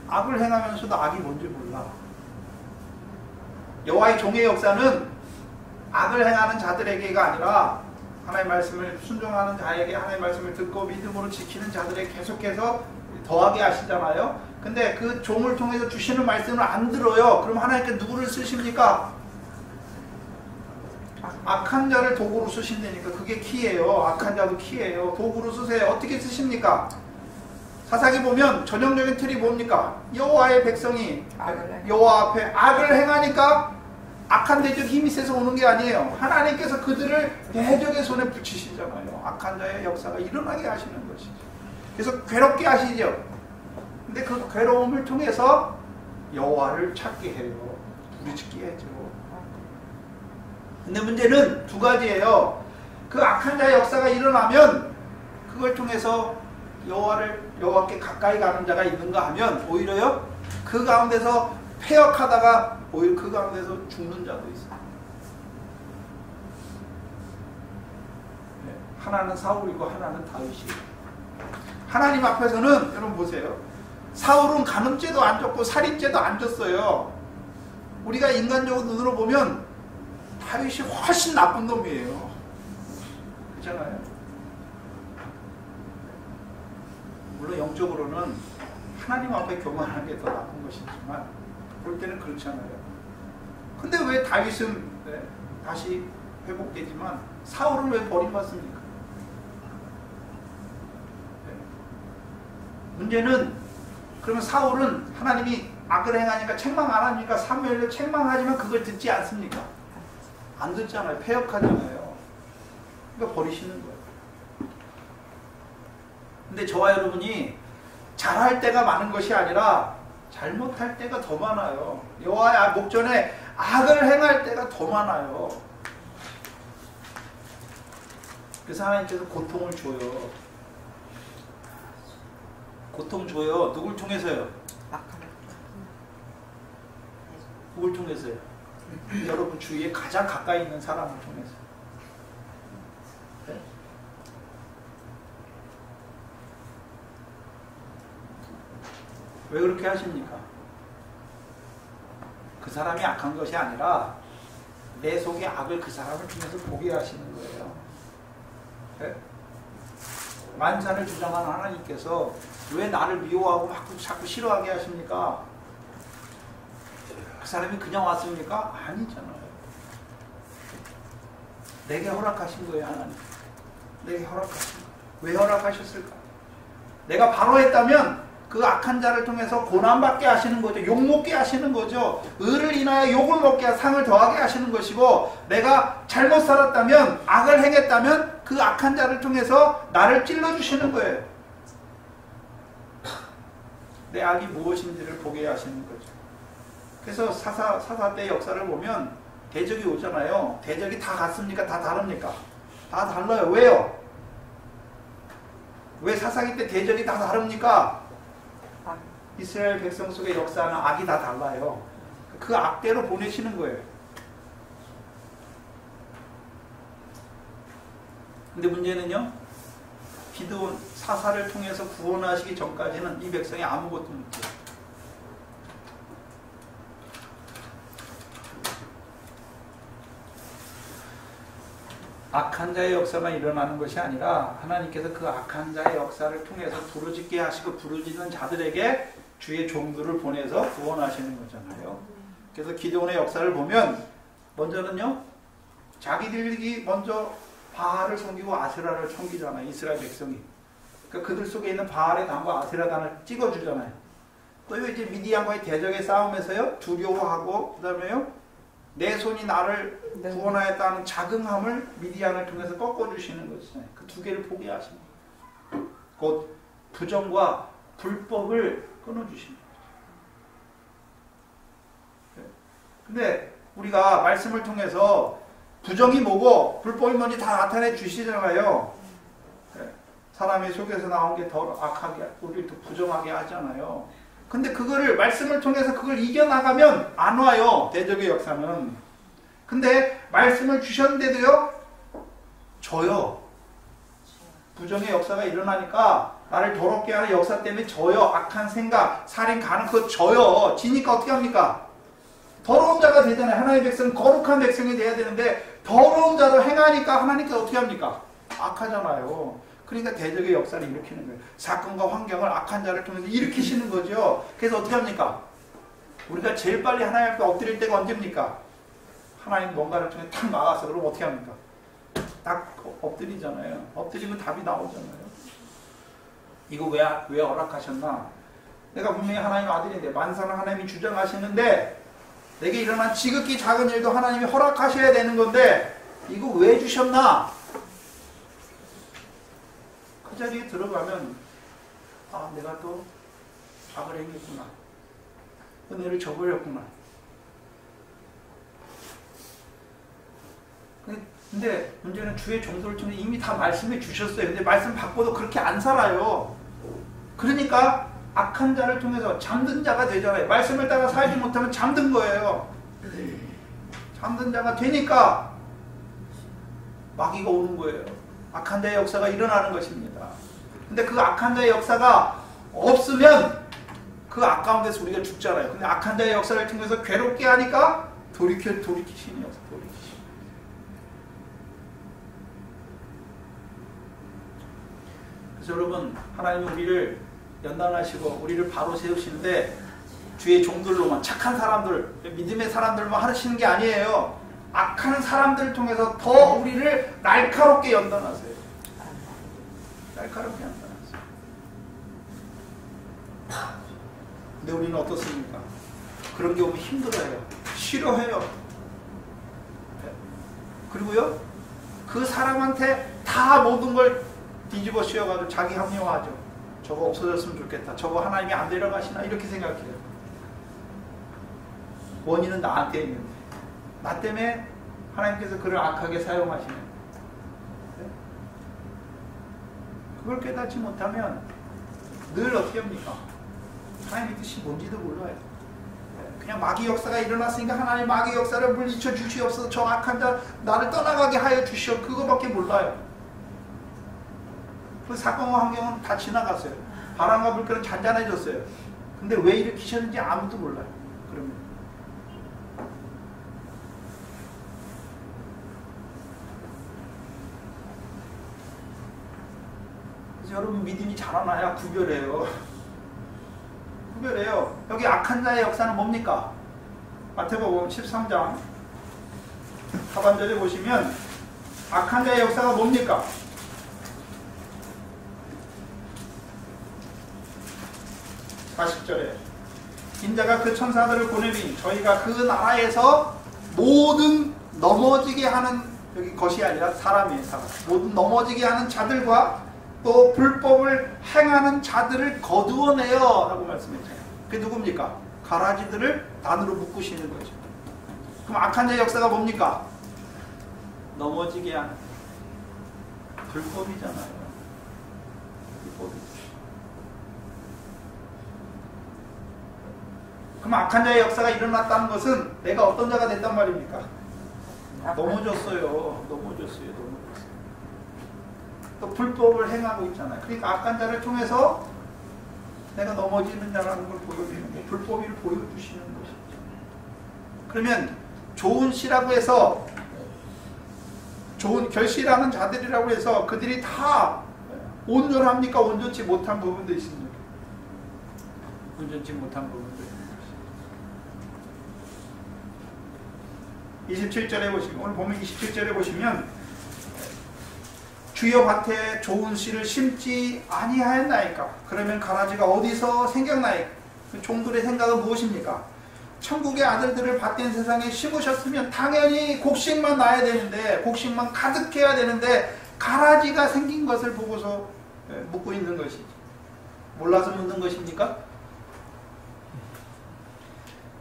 악을 행하면서도 악이 뭔지 몰라. 여호와의 종의 역사는 악을 행하는 자들에게가 아니라 하나님의 말씀을 순종하는 자에게 하나님의 말씀을 듣고 믿음으로 지키는 자들에게 계속해서 더하게 하시잖아요. 근데 그 종을 통해서 주시는 말씀을 안 들어요. 그럼 하나님께 누구를 쓰십니까? 악한 자를 도구로 쓰신다니까. 그게 키예요. 악한 자도 키예요. 도구로 쓰세요. 어떻게 쓰십니까? 사사기 보면 전형적인 틀이 뭡니까? 여호와의 백성이 여호와 앞에 악을 행하니까 악한 대적이 힘이 세서 오는 게 아니에요. 하나님께서 그들을 대적의 손에 붙이시잖아요. 악한 자의 역사가 일어나게 하시는 것이죠. 그래서 괴롭게 하시죠. 근데 그 괴로움을 통해서 여호와를 찾게 해요. 부르짖게 해죠. 근데 문제는 두 가지예요. 그 악한 자의 역사가 일어나면 그걸 통해서 여호와께 가까이 가는 자가 있는가 하면 오히려요. 그 가운데서 패역하다가 오히려 그 가운데서 죽는 자도 있어요. 하나는 사울이고 하나는 다윗이에요. 하나님 앞에서는 여러분 보세요. 사울은 간음죄도 안 졌고 살인죄도 안 졌어요. 우리가 인간적으로 눈으로 보면 다윗이 훨씬 나쁜 놈이에요. 그렇잖아요. 물론 영적으로는 하나님 앞에 교만하는 게 더 나쁜 것이지만 볼 때는 그렇잖아요. 근데 왜 다윗은 다시 회복되지만 사울은 왜 버림받습니까? 문제는 그러면 사울은 하나님이 악을 행하니까 책망 안 하니까 사무엘을 책망하지만 그걸 듣지 않습니까? 안 듣잖아요. 패역하잖아요. 그러니까 버리시는 거예요. 근데 저와 여러분이 잘할 때가 많은 것이 아니라 잘못할 때가 더 많아요. 여호와의 목전에 악을 행할 때가 더 많아요. 그래서 하나님께서 고통을 줘요. 고통 줘요. 누굴 통해서요? 누굴 통해서요? 여러분 주위에 가장 가까이 있는 사람을 통해서. 네? 왜 그렇게 하십니까? 그 사람이 악한 것이 아니라 내 속의 악을 그 사람을 통해서 보게 하시는 거예요. 네? 만산을 주장하는 하나님께서 왜 나를 미워하고 자꾸 싫어하게 하십니까? 그 사람이 그냥 왔습니까? 아니잖아요. 내게 허락하신 거예요, 하나님. 내게 허락하신 거예요. 왜 허락하셨을까? 내가 바로 했다면 그 악한 자를 통해서 고난받게 하시는 거죠. 욕먹게 하시는 거죠. 의를 인하여 욕을 먹게 상을 더하게 하시는 것이고, 내가 잘못 살았다면, 악을 행했다면 그 악한 자를 통해서 나를 찔러주시는 거예요. 내 악이 무엇인지를 보게 하시는 거죠. 그래서 사사 때 역사를 보면 대적이 오잖아요. 대적이 다 같습니까? 다 다릅니까? 다 달라요. 왜요? 왜 사사기 때 대적이 다 다릅니까? 이스라엘 백성 속의 역사는 악이 다 달라요. 그 악대로 보내시는 거예요. 근데 문제는요, 기드온 사사를 통해서 구원하시기 전까지는 이 백성이 아무것도 못해요. 악한 자의 역사만 일어나는 것이 아니라 하나님께서 그 악한 자의 역사를 통해서 부르짖게 하시고 부르짖는 자들에게 주의 종들을 보내서 구원하시는 거잖아요. 그래서 기드온의 역사를 보면 먼저는요, 자기들이 먼저 바알을 섬기고 아세라를 섬기잖아요. 이스라엘 백성이. 그러니까 그들 속에 있는 바알의 단과 아세라 단을 찍어주잖아요. 또 이제 미디안과의 대적의 싸움에서요 두려워하고 그다음에요 내 손이 나를 구원하였다는 자긍함을 미디안을 통해서 꺾어주시는 거죠. 그 두 개를 포기하십니다. 곧 부정과 불법을 끊어주십니다. 근데 우리가 말씀을 통해서 부정이 뭐고 불법이 뭔지 다 나타내 주시잖아요. 사람의 속에서 나온 게 더 악하게, 우리를 더 부정하게 하잖아요. 근데 그거를 말씀을 통해서 그걸 이겨나가면 안 와요. 대적의 역사는. 근데 말씀을 주셨는데도요. 져요. 부정의 역사가 일어나니까 나를 더럽게 하는 역사 때문에 져요. 악한 생각, 살인 가능 그거 져요. 지니까 어떻게 합니까? 더러운 자가 되잖아요. 하나님의 백성은 거룩한 백성이 돼야 되는데 더러운 자로 행하니까 하나님께서 어떻게 합니까? 악하잖아요. 그러니까 대적의 역사를 일으키는 거예요. 사건과 환경을 악한 자를 통해서 일으키시는 거죠. 그래서 어떻게 합니까? 우리가 제일 빨리 하나님 앞에 엎드릴 때가 언제입니까? 하나님 뭔가를 통해 탁 막아서 그럼 어떻게 합니까? 딱 엎드리잖아요. 엎드리면 답이 나오잖아요. 이거 왜 허락하셨나? 내가 분명히 하나님 아들인데 만사는 하나님이 주장하시는데 내게 일어난 지극히 작은 일도 하나님이 허락하셔야 되는 건데 이거 왜 주셨나? 그 자리에 들어가면 아 내가 또 악을 행했구나. 은혜를 저버렸구나. 근데 문제는 주의 종도를 통해 이미 다 말씀해 주셨어요. 근데 말씀 받고도 그렇게 안 살아요. 그러니까 악한 자를 통해서 잠든 자가 되잖아요. 말씀을 따라 살지 못하면 잠든 거예요. 잠든 자가 되니까 마귀가 오는 거예요. 악한 자의 역사가 일어나는 것입니다. 근데 그 악한 자의 역사가 없으면 그 악 가운데서 우리가 죽잖아요. 근데 악한 자의 역사를 통해서 괴롭게 하니까 돌이키시는 역사, 돌이키시는. 그래서 여러분, 하나님은 우리를 연단하시고 우리를 바로 세우시는데 주의 종들로만, 착한 사람들, 믿음의 사람들만 하시는 게 아니에요. 악한 사람들을 통해서 더 우리를 날카롭게 연단하세요. 날카롭게 연단하세요. 근데 우리는 어떻습니까? 그런 게 오면 힘들어해요. 싫어해요. 그리고요, 그 사람한테 다 모든 걸 뒤집어 씌워가지고 자기 합리화하죠. 저거 없어졌으면 좋겠다. 저거 하나님이 안 데려가시나? 이렇게 생각해요. 원인은 나한테 있는데. 나 때문에 하나님께서 그를 악하게 사용하시는. 그걸 깨닫지 못하면 늘 어떻게 합니까? 하나님의 뜻이 뭔지도 몰라요. 그냥 마귀 역사가 일어났으니까 하나님 마귀 역사를 물리쳐 주시옵소서. 저 악한 자 나를 떠나가게 하여 주시오. 그거밖에 몰라요. 그 사건과 환경은 다 지나갔어요. 바람과 불길은 잔잔해졌어요. 근데 왜 일으키셨는지 아무도 몰라요. 그러면 그래서 여러분 믿음이 자라나야 구별해요. 구별해요. 여기 악한 자의 역사는 뭡니까? 마태복음 13장 하반절에 보시면 악한 자의 역사가 뭡니까? 40절에 인자가 그 천사들을 보내니 저희가 그 나라에서 모든 넘어지게 하는, 여기 것이 아니라 사람이에요. 사람. 모든 넘어지게 하는 자들과 또 불법을 행하는 자들을 거두어내요 라고 말씀했잖아요. 그게 누굽니까? 가라지들을 단으로 묶으시는 거죠. 그럼 악한 자의 역사가 뭡니까? 넘어지게 하는 불법이잖아요. 불법이죠. 그럼 악한 자의 역사가 일어났다는 것은 내가 어떤 자가 됐단 말입니까? 넘어졌어요. 넘어졌어요. 또 불법을 행하고 있잖아요. 그러니까 악한 자를 통해서 내가 넘어지는 자라는 걸 보여주는 거예요. 불법을 보여주시는 것이죠. 그러면 좋은 시라고 해서, 좋은 결실하는 자들이라고 해서 그들이 다 온전합니까? 온전치 못한 부분도 있습니다. 온전치 못한 부분도 있습니다. 27절에 보시면, 오늘 보면 27절에 보시면 주여 밭에 좋은 씨를 심지 아니하였나이까? 그러면 가라지가 어디서 생겼나이까? 종들의 생각은 무엇입니까? 천국의 아들들을 받된 세상에 심으셨으면 당연히 곡식만 나야 되는데, 곡식만 가득해야 되는데 가라지가 생긴 것을 보고서 묻고 있는 것이지. 몰라서 묻는 것입니까?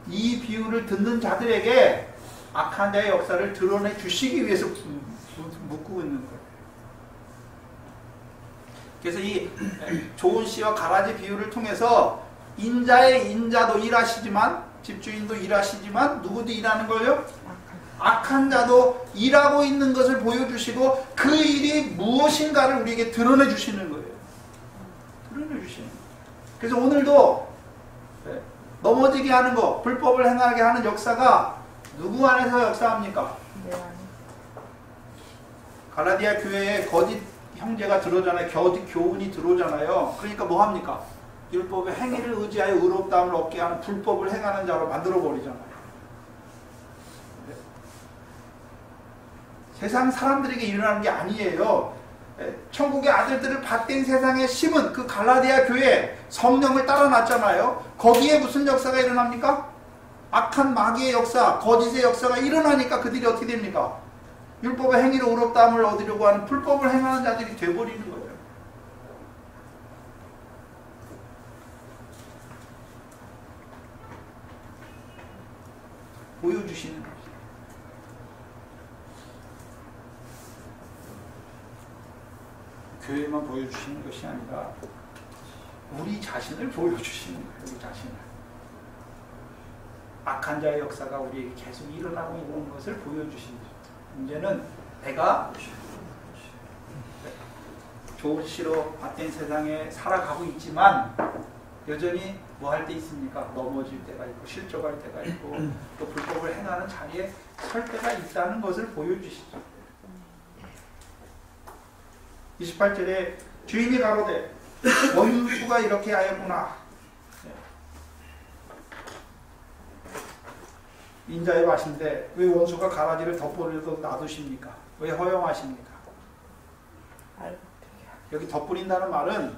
이 비유를 듣는 자들에게 악한 자의 역사를 드러내 주시기 위해서 묻고 있는 거예요. 그래서 이 좋은 씨와 가라지 비유를 통해서 인자의 인자도 일하시지만, 집주인도 일하시지만 누구도 일하는 거예요? 악한 자도 일하고 있는 것을 보여주시고 그 일이 무엇인가를 우리에게 드러내 주시는 거예요. 드러내 주시는 거예요. 그래서 오늘도 넘어지게 하는 거, 불법을 행하게 하는 역사가 누구 안에서 역사합니까? 갈라디아 교회에 거짓 형제가 들어오잖아요. 거짓 교훈이 들어오잖아요. 그러니까 뭐 합니까? 율법의 행위를 의지하여 의롭다함을 얻게 하는 불법을 행하는 자로 만들어버리잖아요. 세상 사람들에게 일어나는 게 아니에요. 천국의 아들들을 받된 세상에 심은 그 갈라디아 교회, 성령을 따라 놨잖아요. 거기에 무슨 역사가 일어납니까? 악한 마귀의 역사, 거짓의 역사가 일어나니까 그들이 어떻게 됩니까? 율법의 행위로 의롭다함을 얻으려고 하는 불법을 행하는 자들이 돼버리는 거예요. 보여주시는 거죠. 교회만 보여주시는 것이 아니라 우리 자신을 보여주시는 거예요. 우리 자신을. 악한 자의 역사가 우리에게 계속 일어나고 있는 것을 보여주시는 거죠. 문제는 내가 좋은 씨로 받된 세상에 살아가고 있지만 여전히 뭐 할 때 있습니까? 넘어질 때가 있고 실족할 때가 있고 또 불법을 행하는 자리에 설 때가 있다는 것을 보여주시죠. 28절에 주인이 가로되 원수가 이렇게 하였구나. 인자의 밭인데 왜 원수가 가라지를 덧뿌리고 놔두십니까? 왜 허용하십니까? 여기 덧뿌린다는 말은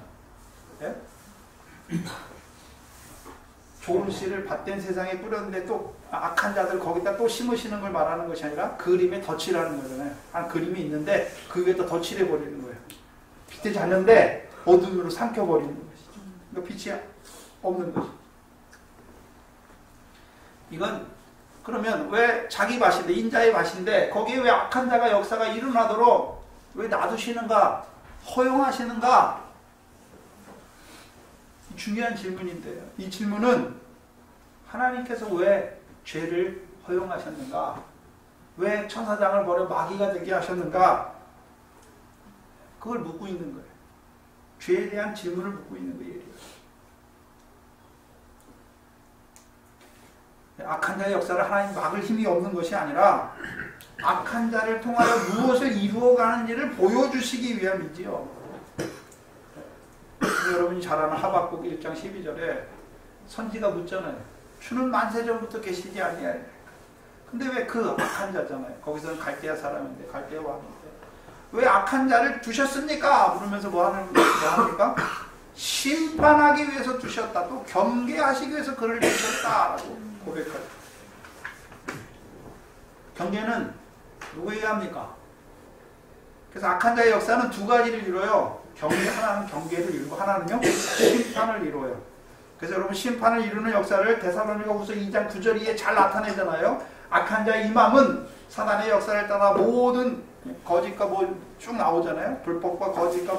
좋은 씨를 밭된 세상에 뿌렸는데 또 악한 자들 거기다 또 심으시는 걸 말하는 것이 아니라 그림에 덧칠하는 거잖아요. 한 그림이 있는데 그 위에 또 덧칠해 버리는 거예요. 빛이 잤는데 어둠으로 삼켜버리는 것이죠. 그러니까 빛이 없는 것이죠. 이건 그러면 왜 자기 밭인데, 인자의 밭인데 거기에 왜 악한 자가 역사가 일어나도록 왜 놔두시는가, 허용하시는가? 중요한 질문인데요. 이 질문은 하나님께서 왜 죄를 허용하셨는가? 왜 천사장을 버려 마귀가 되게 하셨는가? 그걸 묻고 있는 거예요. 죄에 대한 질문을 묻고 있는 거예요. 악한 자의 역사를 하나님 막을 힘이 없는 것이 아니라 악한 자를 통하여 무엇을 이루어가는지를 보여주시기 위함이지요. 여러분이 잘 아는 하박국 1장 12절에 선지가 묻잖아요. 주는 만세 전부터 계시지 아니하리까. 근데 왜 그 악한 자잖아요. 거기서는 갈대아 사람인데, 갈대아 왕인데 왜 악한 자를 두셨습니까? 물으면서 뭐 합니까? 심판하기 위해서 두셨다. 또 경계하시기 위해서 그를 두셨다라고 고백하죠. 경계는 누구에게 합니까? 그래서 악한 자의 역사는 두 가지를 이루어요. 하나는 경계를 이루고 하나는요 심판을 이루어요. 그래서 여러분 심판을 이루는 역사를 데살로니가후서 2장 9절에 잘 나타내잖아요. 악한 자의 임함은 사단의 역사를 따라 모든 거짓과 뭐 쭉 나오잖아요. 불법과 거짓과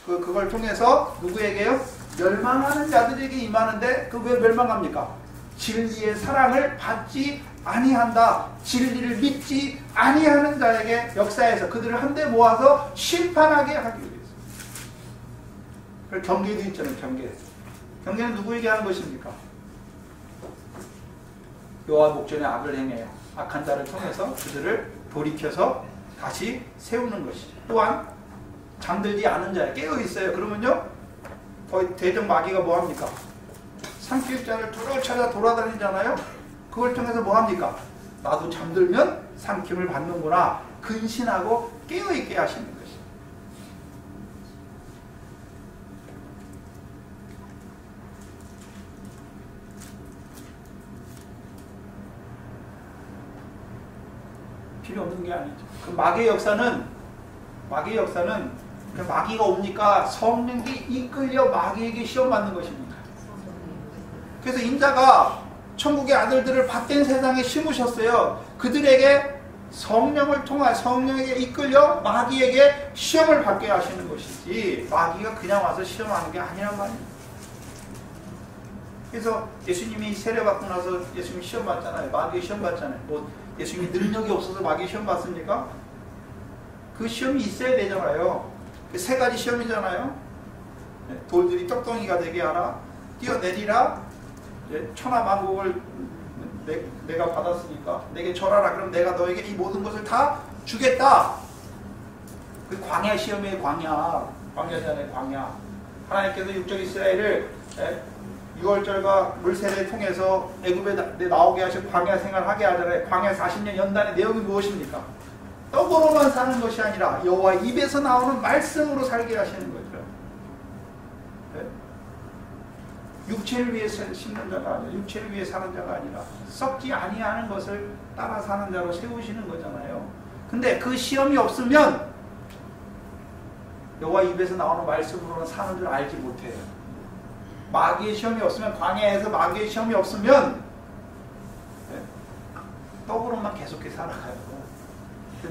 그걸 통해서 누구에게요? 멸망하는 자들에게 임하는데 그 왜 멸망합니까? 진리의 사랑을 받지 아니한다. 진리를 믿지 아니하는 자에게 역사에서 그들을 한데 모아서 심판하게 하기 위해서. 그래서 경계도 있잖아요. 경계는 누구에게 하는 것입니까? 여호와 목전에 악을 행해요. 악한 자를 통해서 그들을 돌이켜서 다시 세우는 것이죠. 또한 잠들지 않은 자에 깨어 있어요. 그러면요 거의 대적 마귀가 뭐합니까? 삼킬 자를 두루 찾아 돌아다니잖아요. 그걸 통해서 뭐합니까? 나도 잠들면 삼킴을 받는구나 근신하고 깨어있게 하시는 것이죠. 필요 없는 게 아니죠. 그 마귀의 역사는 그 마귀가 옵니까? 성령이 이끌려 마귀에게 시험 받는 것입니다. 그래서 인자가 천국의 아들들을 받된 세상에 심으셨어요. 그들에게 성령을 통해 성령에게 이끌려 마귀에게 시험을 받게 하시는 것이지 마귀가 그냥 와서 시험하는 게 아니란 말입니다. 그래서 예수님이 세례받고 나서 예수님 시험 받잖아요. 마귀 시험 받잖아요. 뭐 예수님이 능력이 없어서 마귀 시험 받습니까? 그 시험이 있어야 되잖아요. 그 세 가지 시험이잖아요. 돌들이 떡덩이가 되게 하라, 뛰어내리라, 천하만국을 내가 받았으니까 내게 절하라. 그럼 내가 너에게 이 모든 것을 다 주겠다. 그 광야 시험이에요. 광야잖아요. 광야. 하나님께서 육적 이스라엘을 6월절과 물세례를 통해서 애굽에 나오게 하시고 광야 생활하게 하잖아요. 광야 40년 연단의 내용이 무엇입니까? 떡으로만 사는 것이 아니라 여호와 입에서 나오는 말씀으로 살게 하시는 거죠. 육체를 위해 심는 자가 아니라 육체를 위해 사는 자가 아니라 썩지 아니하는 것을 따라 사는 자로 세우시는 거잖아요. 근데 그 시험이 없으면 여호와 입에서 나오는 말씀으로는 사는 줄 알지 못해요. 마귀의 시험이 없으면, 광야에서 마귀의 시험이 없으면 떡으로만 계속해 살아가요.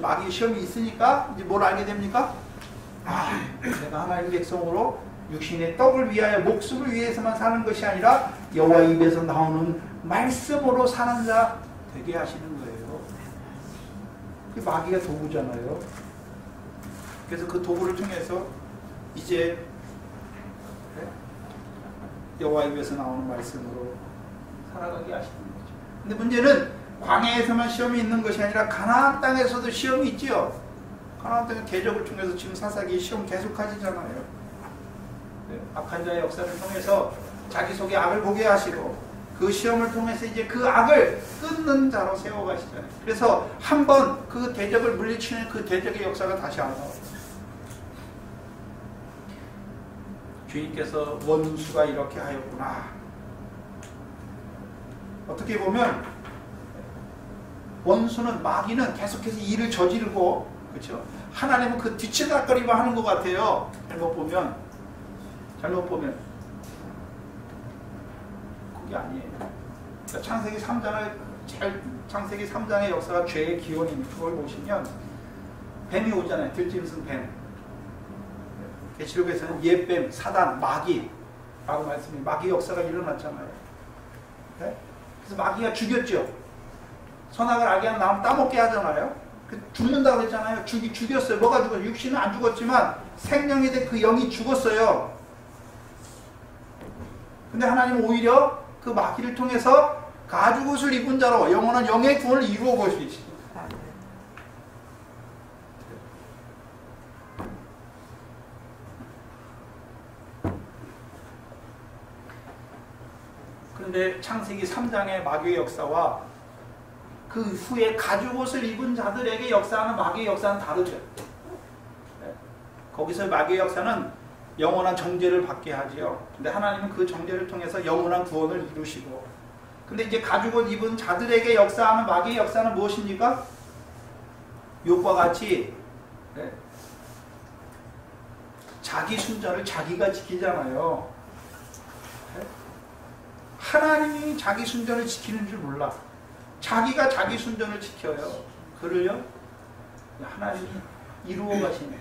마귀의 시험이 있으니까 이제 뭘 알게 됩니까? 내가 하나님의 백성으로 육신의 떡을 위하여 목숨을 위해서만 사는 것이 아니라 여호와 입에서 나오는 말씀으로 사는 자 되게 하시는 거예요. 그 마귀가 도구잖아요. 그래서 그 도구를 통해서 이제 여호와 입에서 나오는 말씀으로 살아가게 하시는 거죠. 근데 문제는 광야에서만 시험이 있는 것이 아니라 가나안 땅에서도 시험이 있지요. 가나안 땅은 대적을 통해서 지금 사사기 시험 계속 하시잖아요. 악한 자의 역사를 통해서 자기 속에 악을 보게 하시고 그 시험을 통해서 이제 그 악을 끊는 자로 세워가시잖아요. 그래서 한번 그 대적을 물리치는 그 대적의 역사가 다시 안 나와요. 주님께서 원수가 이렇게 하였구나. 어떻게 보면 원수는, 마귀는 계속해서 일을 저지르고, 그렇죠? 하나님은 그 뒤치다거리만 하는 것 같아요. 잘못 보면 그게 아니에요. 그러니까 창세기 3장의 역사가 죄의 기원입니다. 그걸 보시면 뱀이 오잖아요. 들짐승 뱀. 계시록에서는 옛뱀, 사단, 마귀라고 말씀이, 마귀 역사가 일어났잖아요. 네? 그래서 마귀가 죽였죠. 선악을 알게 하는 나무 따먹게 하잖아요. 죽는다고 했잖아요. 죽였어요. 뭐가 죽었어요? 육신은 안 죽었지만 생명이 된 그 영이 죽었어요. 근데 하나님은 오히려 그 마귀를 통해서 가죽옷을 입은 자로 영원한 영의 구원을 이루어 보시지. 그런데 창세기 3장의 마귀의 역사와 그 후에 가죽옷을 입은 자들에게 역사하는 마귀의 역사는 다르죠. 거기서 마귀의 역사는 영원한 정죄를 받게 하지요. 근데 하나님은 그 정죄를 통해서 영원한 구원을 이루시고, 근데 이제 가죽옷 입은 자들에게 역사하는 마귀의 역사는 무엇입니까? 욥과 같이 자기 순전을 자기가 지키잖아요. 하나님이 자기 순전을 지키는 줄 몰라. 자기가 자기 순전을 지켜요. 그를요 하나님이 이루어 가시네.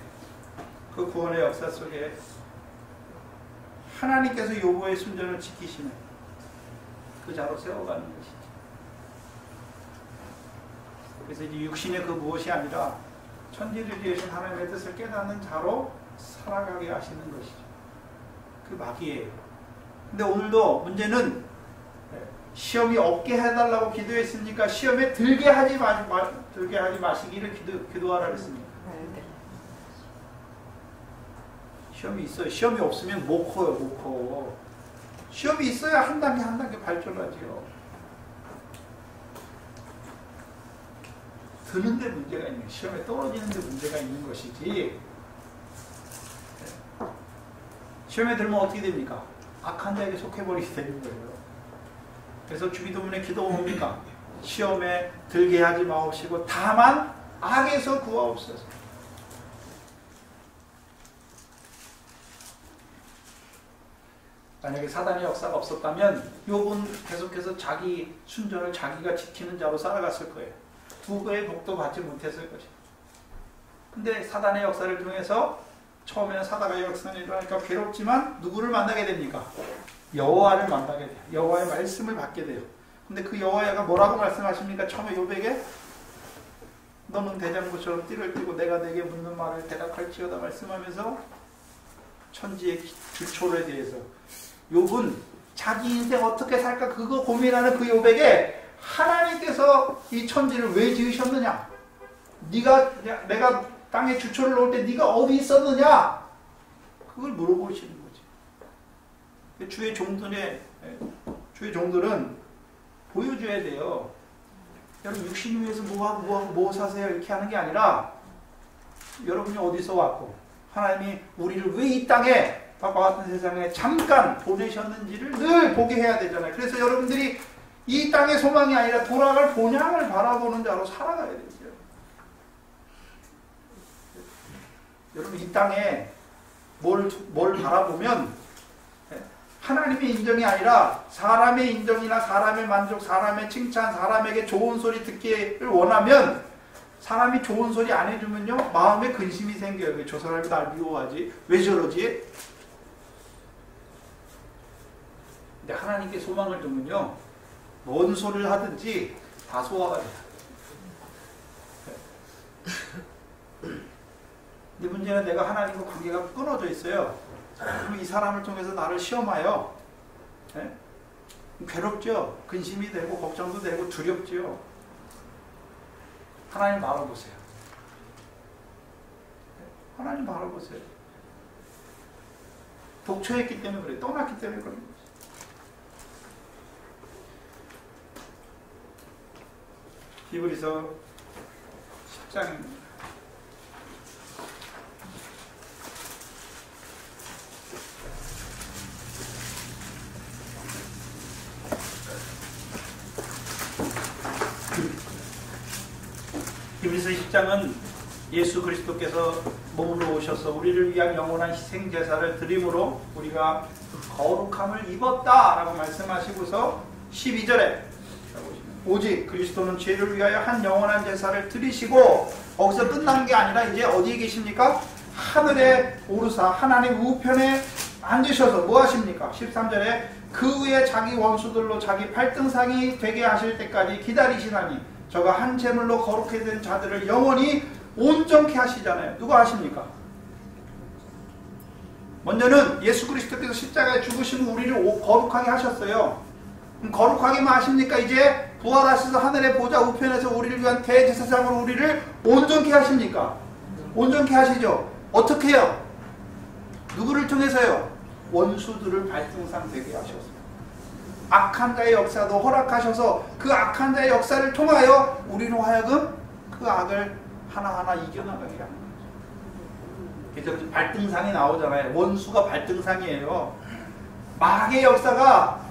그 구원의 역사 속에 하나님께서 욥의 순전을 지키시는 그 자로 세워가는 것이죠. 그래서 이제 육신의 그 무엇이 아니라 천지를 지으신 하나님의 뜻을 깨닫는 자로 살아가게 하시는 것이죠. 그 마귀예요. 근데 오늘도 문제는 시험이 없게 해달라고 기도했습니까? 시험에 들게 하지 마시기를 기도하라 그랬습니다. 시험이 있어요. 시험이 없으면 못 커요. 못 커. 시험이 있어야 한 단계 한 단계 발전하죠. 드는데 문제가 있는, 시험에 떨어지는데 문제가 있는 것이지. 시험에 들면 어떻게 됩니까? 악한 자에게 속해버리게 되는 거예요. 그래서 주기도문의 기도가 뭡니까? 시험에 들게 하지 마옵시고 다만 악에서 구하옵소서. 만약에 사단의 역사가 없었다면 욥은 계속해서 자기 순전을 자기가 지키는 자로 살아갔을 거예요. 두 배의 복도 받지 못했을 것이에요. 근데 사단의 역사를 통해서 처음에는 사단의 역사는 일어나니까 괴롭지만 누구를 만나게 됩니까? 여호와를 만나게 돼요. 여호와의 말씀을 받게 돼요. 근데 그 여호와가 뭐라고 말씀하십니까? 처음에 욥에게 너는 대장부처럼 띠를 띠고 내가 내게 묻는 말을 대답할지어다 말씀하면서 천지의 주초에 대해서 욥은 자기 인생 어떻게 살까 그거 고민하는 그 욥에게 하나님께서 이 천지를 왜 지으셨느냐? 내가 땅에 주초를 놓을 때 네가 어디 있었느냐? 그걸 물어보시는 거지. 주의 종들은 보여줘야 돼요. 여러분 육신 위해서 뭐하고 뭐 사세요 이렇게 하는 게 아니라 여러분이 어디서 왔고 하나님이 우리를 왜 이 땅에 바과 같은 세상에 잠깐 보내셨는지를 늘 보게 해야 되잖아요. 그래서 여러분들이 이 땅의 소망이 아니라 돌아갈 본향을 바라보는 자로 살아가야 되죠. 여러분 이 땅에 뭘 바라보면 하나님의 인정이 아니라 사람의 인정이나 사람의 만족, 사람의 칭찬, 사람에게 좋은 소리 듣기를 원하면 사람이 좋은 소리 안 해주면요 마음에 근심이 생겨요. 왜 저 사람이 날 미워하지? 왜 저러지? 근데 하나님께 소망을 두면요 뭔 소리를 하든지 다 소화가 돼요. 근데 문제는 내가 하나님과 관계가 끊어져 있어요. 그럼 이 사람을 통해서 나를 시험하여 괴롭죠. 근심이 되고 걱정도 되고 두렵죠. 하나님 바라보세요. 하나님 바라보세요. 독초했기 때문에 그래요. 떠났기 때문에 그런 거죠. 히브리서 10장입니다. 히브리서 10장은 예수 그리스도께서 몸으로 오셔서 우리를 위한 영원한 희생 제사를 드림으로 우리가 거룩함을 입었다라고 말씀하시고서 12절에 오직 그리스도는 죄를 위하여 한 영원한 제사를 드리시고 거기서 끝난 게 아니라 이제 어디에 계십니까? 하늘에 오르사 하나님 우편에 앉으셔서 뭐 하십니까? 13절에 그 후에 자기 원수들로 자기 발등상이 되게 하실 때까지 기다리시나니 저가 한 제물로 거룩해 된 자들을 영원히 온전케 하시잖아요. 누가 하십니까? 먼저는 예수 그리스도께서 십자가에 죽으시면 우리를 거룩하게 하셨어요. 그럼 거룩하게만 하십니까? 이제 부활하셔서 하늘의 보좌 우편에서 우리를 위한 대제사장으로 우리를 온전케 하십니까? 온전케 하시죠. 어떻게 해요? 누구를 통해서요? 원수들을 발등상 되게 하셨어요. 악한 자의 역사도 허락하셔서 그 악한 자의 역사를 통하여 우리로 하여금 그 악을 하나하나 이겨나가게 하는 거죠. 그래서 발등상이 나오잖아요. 원수가 발등상이에요. 마귀의 역사가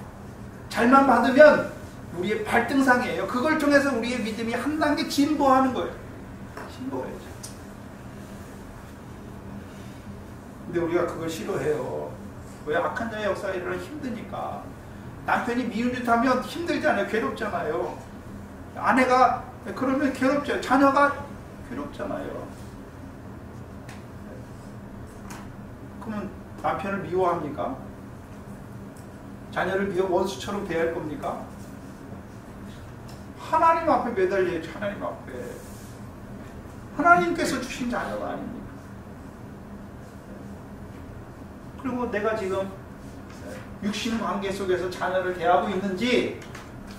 잘만 받으면 우리의 발등상이에요. 그걸 통해서 우리의 믿음이 한 단계 진보하는 거예요. 진보해야죠. 근데 우리가 그걸 싫어해요. 왜? 악한 자의 역사가 일어나면 힘드니까. 남편이 미운 짓 하면 힘들잖아요. 괴롭잖아요. 아내가 그러면 괴롭죠. 자녀가 괴롭잖아요. 그러면 남편을 미워합니까? 자녀를 원수처럼 대할 겁니까? 하나님 앞에 매달려야죠. 하나님 앞에. 하나님께서 주신 자녀가 아닙니까? 그리고 내가 지금 육신 관계 속에서 자녀를 대하고 있는지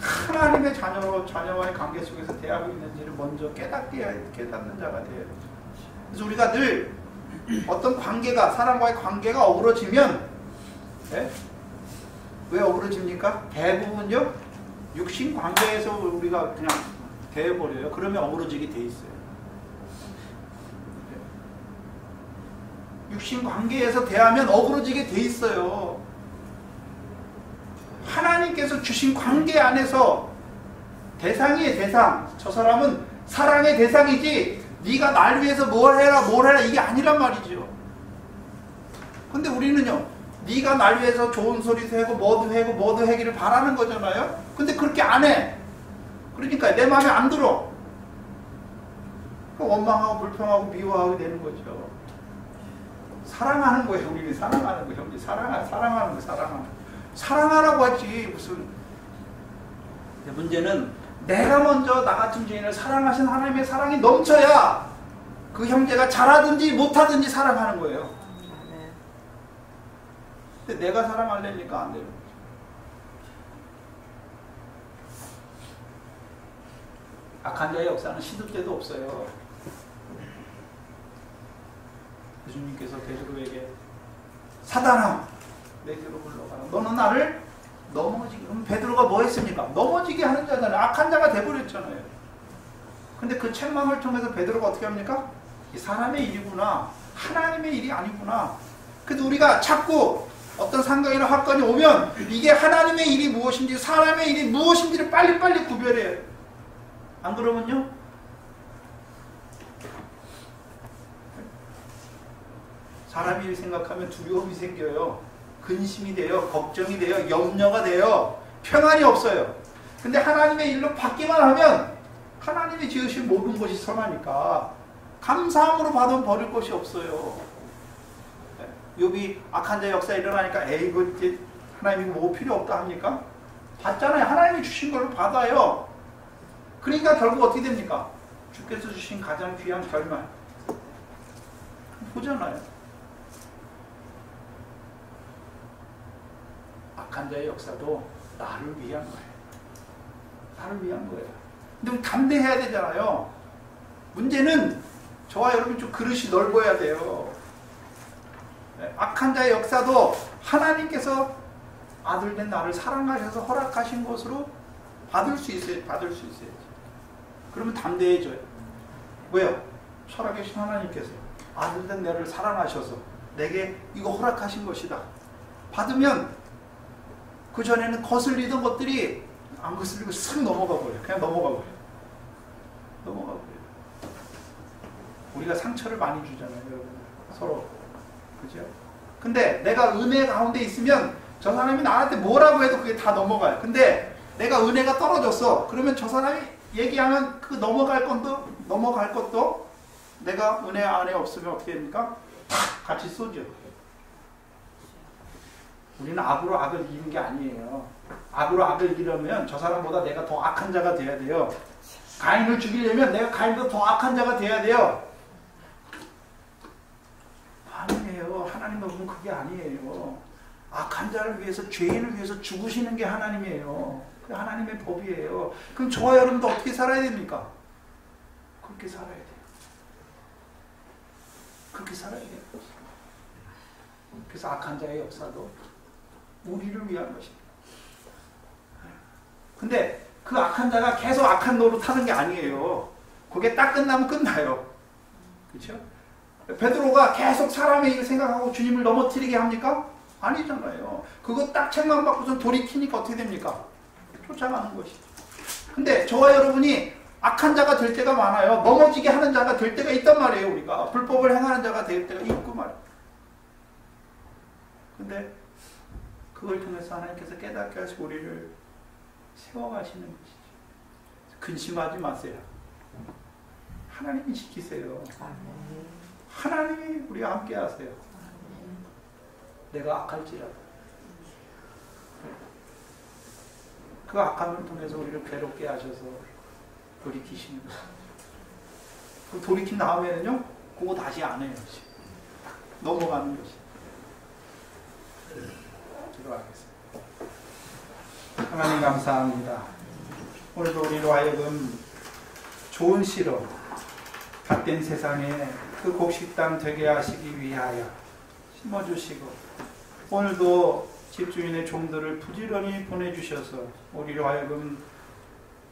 하나님의 자녀와의 관계 속에서 대하고 있는지를 먼저 깨닫는 자가 돼요. 그래서 우리가 늘 어떤 관계가 사람과의 관계가 어그러지면 왜 어그러집니까? 대부분요 육신 관계에서 우리가 그냥 대해버려요. 그러면 어그러지게 돼 있어요. 육신 관계에서 대하면 어그러지게 돼 있어요. 하나님께서 주신 관계 안에서 대상이에요. 대상. 저 사람은 사랑의 대상이지 네가 날 위해서 뭘 해라 이게 아니란 말이죠. 근데 우리는요, 네가 날 위해서 좋은 소리도 하고 뭐도 하기를 바라는 거잖아요. 근데 그렇게 안 해. 그러니까 내 마음에 안 들어. 원망하고 불평하고 미워하게 되는 거죠. 사랑하는 거예요. 우리는 사랑하는 거. 형제 사랑하는 거. 사랑하라고 하지 무슨. 문제는 내가 먼저 나 같은 죄인을 사랑하신 하나님의 사랑이 넘쳐야 그 형제가 잘하든지 못하든지 사랑하는 거예요. 근데 내가 사랑하려니까 안 되는 거죠. 악한 자의 역사는 시도 때도 없어요. 예수님께서 베드로에게 사단아 내 뒤로 물러가라. 너는 나를 넘어지게. 그럼 베드로가 뭐 했습니까? 넘어지게 하는 자잖아요. 악한 자가 돼버렸잖아요. 근데 그 책망을 통해서 베드로가 어떻게 합니까? 이 사람의 일이구나. 하나님의 일이 아니구나. 그래도 우리가 자꾸 어떤 상관이나 학관이 오면 이게 하나님의 일이 무엇인지 사람의 일이 무엇인지를 빨리빨리 구별해요. 안 그러면요? 사람이 생각하면 두려움이 생겨요. 근심이 돼요. 걱정이 돼요. 염려가 돼요. 평안이 없어요. 근데 하나님의 일로 받기만 하면 하나님이 지으신 모든 것이 선하니까 감사함으로 받으면 버릴 것이 없어요. 욥이 악한 자 역사 일어나니까 에이 이거 이제 하나님이 뭐 필요 없다 합니까? 받잖아요. 하나님이 주신 걸 받아요. 그러니까 결국 어떻게 됩니까? 주께서 주신 가장 귀한 결말 보잖아요. 악한 자의 역사도 나를 위한 거예요. 나를 위한 거예요. 근데 우리 감내해야 되잖아요. 문제는 저와 여러분 좀 그릇이 넓어야 돼요. 악한 자의 역사도 하나님께서 아들된 나를 사랑하셔서 허락하신 것으로 받을 수 있어야지. 그러면 담대해져요. 왜요? 살아계신 하나님께서 아들된 나를 사랑하셔서 내게 이거 허락하신 것이다. 받으면 그 전에는 거슬리던 것들이 안 거슬리고 쓱 넘어가 버려요. 그냥 넘어가 버려요. 우리가 상처를 많이 주잖아요, 여러분. 서로. 그죠? 근데 내가 은혜 가운데 있으면 저 사람이 나한테 뭐라고 해도 그게 다 넘어가요. 근데 내가 은혜가 떨어졌어. 그러면 저 사람이 얘기하면 그 넘어갈 것도 내가 은혜 안에 없으면 어떻게 됩니까? 다 같이 쏘죠. 우리는 악으로 악을 이기는 게 아니에요. 악으로 악을 이기려면 저 사람보다 내가 더 악한 자가 돼야 돼요. 가인을 죽이려면 내가 가인보다 더 악한 자가 돼야 돼요. 아니에요. 하나님은 보면 그게 아니에요. 악한 자를 위해서, 죄인을 위해서 죽으시는 게 하나님이에요. 그게 하나님의 법이에요. 그럼 저와 여러분도 어떻게 살아야 됩니까? 그렇게 살아야 돼요. 그렇게 살아야 돼요. 그래서 악한 자의 역사도 우리를 위한 것입니다. 근데 그 악한 자가 계속 악한 노릇 하는 게 아니에요. 그게 딱 끝나면 끝나요. 그렇죠? 베드로가 계속 사람의 일을 생각하고 주님을 넘어뜨리게 합니까? 아니잖아요. 그거 딱 책망받고서 돌이키니까 어떻게 됩니까? 쫓아가는 것이죠. 근데 저와 여러분이 악한 자가 될 때가 많아요. 넘어지게 하는 자가 될 때가 있단 말이에요. 우리가 불법을 행하는 자가 될 때가 있고 말이에요. 근데 그걸 통해서 하나님께서 깨닫게 하시고 우리를 세워가시는 것이죠. 근심하지 마세요. 하나님이 지키세요. 하나님이 우리와 함께 하세요. 내가 악할지라도 그 악함을 통해서 우리를 괴롭게 하셔서 돌이키시는 거예요. 그 돌이킨 다음에는요, 그거 다시 안 해요. 넘어가는 것이. 기도하겠습니다. 하나님 감사합니다. 오늘도 우리로 하여금 좋은 씨로 갓된 세상에 그 곡식당 되게 하시기 위하여 심어주시고 오늘도 집주인의 종들을 부지런히 보내주셔서 우리로 하여금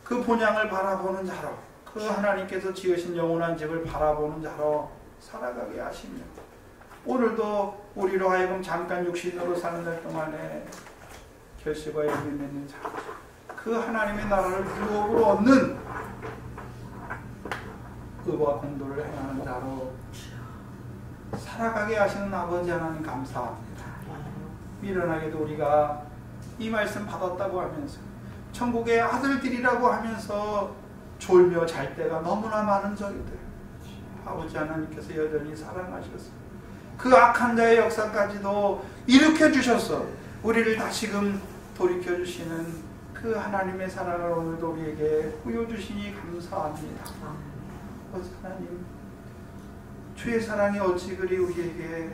그 본향을 바라보는 자로 그 하나님께서 지으신 영원한 집을 바라보는 자로 살아가게 하시며 오늘도 우리로 하여금 잠깐 육신으로 사는 날 동안에 결실과 열매 맺는 자 그 하나님의 나라를 유업으로 얻는 의와 공도를 행하는 자로 살아가게 하시는 아버지 하나님 감사합니다. 미련하게도 우리가 이 말씀 받았다고 하면서 천국의 아들들이라고 하면서 졸며 잘 때가 너무나 많은 저희들, 아버지 하나님께서 여전히 사랑하셔서 그 악한 자의 역사까지도 일으켜주셔서 우리를 다시금 돌이켜주시는 그 하나님의 사랑을 오늘도 우리에게 보여주시니 감사합니다. 아버지 하나님, 주의 사랑이 어찌 그리 우리에게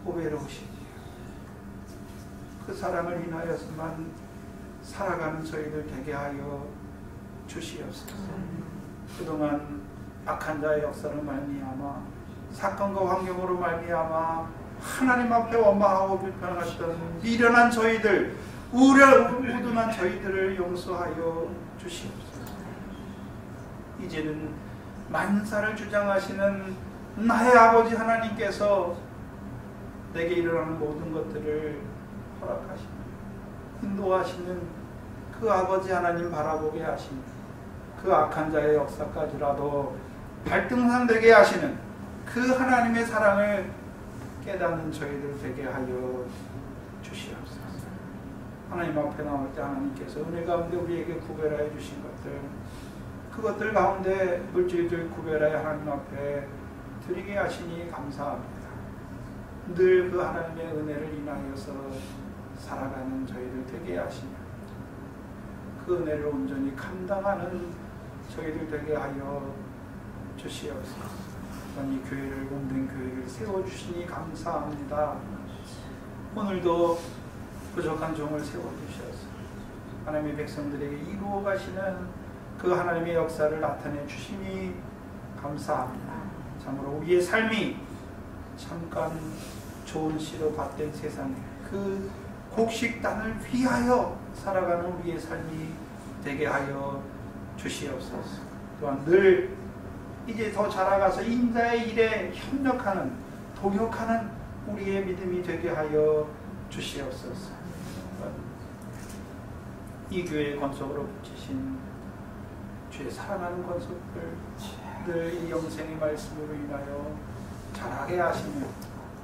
오베로우시니 그 사랑을 인하여서만 살아가는 저희들 되게 하여 주시옵소서. 그동안 악한 자의 역사로 말미암아 사건과 환경으로 말미암아 하나님 앞에 원망하고 불평하셨던 미련한 저희들, 우둔한 저희들을 용서하여 주시옵소서. 이제는 만사를 주장하시는 나의 아버지 하나님께서 내게 일어나는 모든 것들을 허락하시며 인도하시는 그 아버지 하나님 바라보게 하시는 그 악한 자의 역사까지라도 발등상되게 하시는 그 하나님의 사랑을 깨닫는 저희들 되게 하여 주시옵소서. 하나님 앞에 나올 때 하나님께서 은혜 가운데 우리에게 구별하여 주신 것들, 그것들 가운데 물질들 구별하여 하나님 앞에 드리게 하시니 감사합니다. 늘 그 하나님의 은혜를 인하여서 살아가는 저희들 되게 하시며 그 은혜를 온전히 감당하는 저희들 되게 하여 주시옵소서. 이 교회를, 몸된 교회를 세워주시니 감사합니다. 오늘도 부족한 종을 세워주셔서 하나님의 백성들에게 이루어 가시는 그 하나님의 역사를 나타내 주시니 감사합니다. 참으로 우리의 삶이 잠깐 좋은 시로 밭된 세상에 그 곡식단을 위하여 살아가는 우리의 삶이 되게 하여 주시옵소서. 또한 늘 이제 더 자라가서 인자의 일에 협력하는, 동역하는 우리의 믿음이 되게 하여 주시옵소서. 이 교회의 권속으로 붙이신 주의 사랑하는 권속들 늘 이 영생의 말씀으로 인하여 자라게 하시며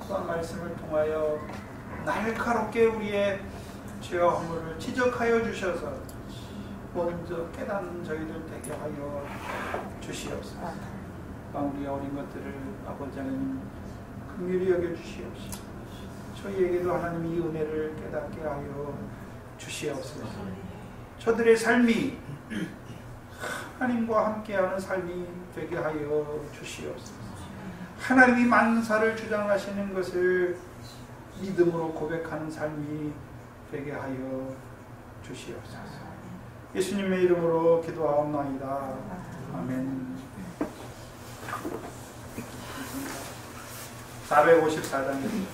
또한 말씀을 통하여 날카롭게 우리의 죄와 허물을 지적하여 주셔서 먼저 깨닫는 저희들 되게 하여 주시옵소서. 우리 어린 것들을 아버지 하나님 긍휼히 여겨 주시옵소서. 저희에게도 하나님 이 은혜를 깨닫게 하여 주시옵소서. 저들의 삶이 하나님과 함께하는 삶이 되게 하여 주시옵소서. 하나님이 만사를 주장하시는 것을 믿음으로 고백하는 삶이 되게 하여 주시옵소서. 예수님의 이름으로 기도하옵나이다. 아멘. 454장입니다.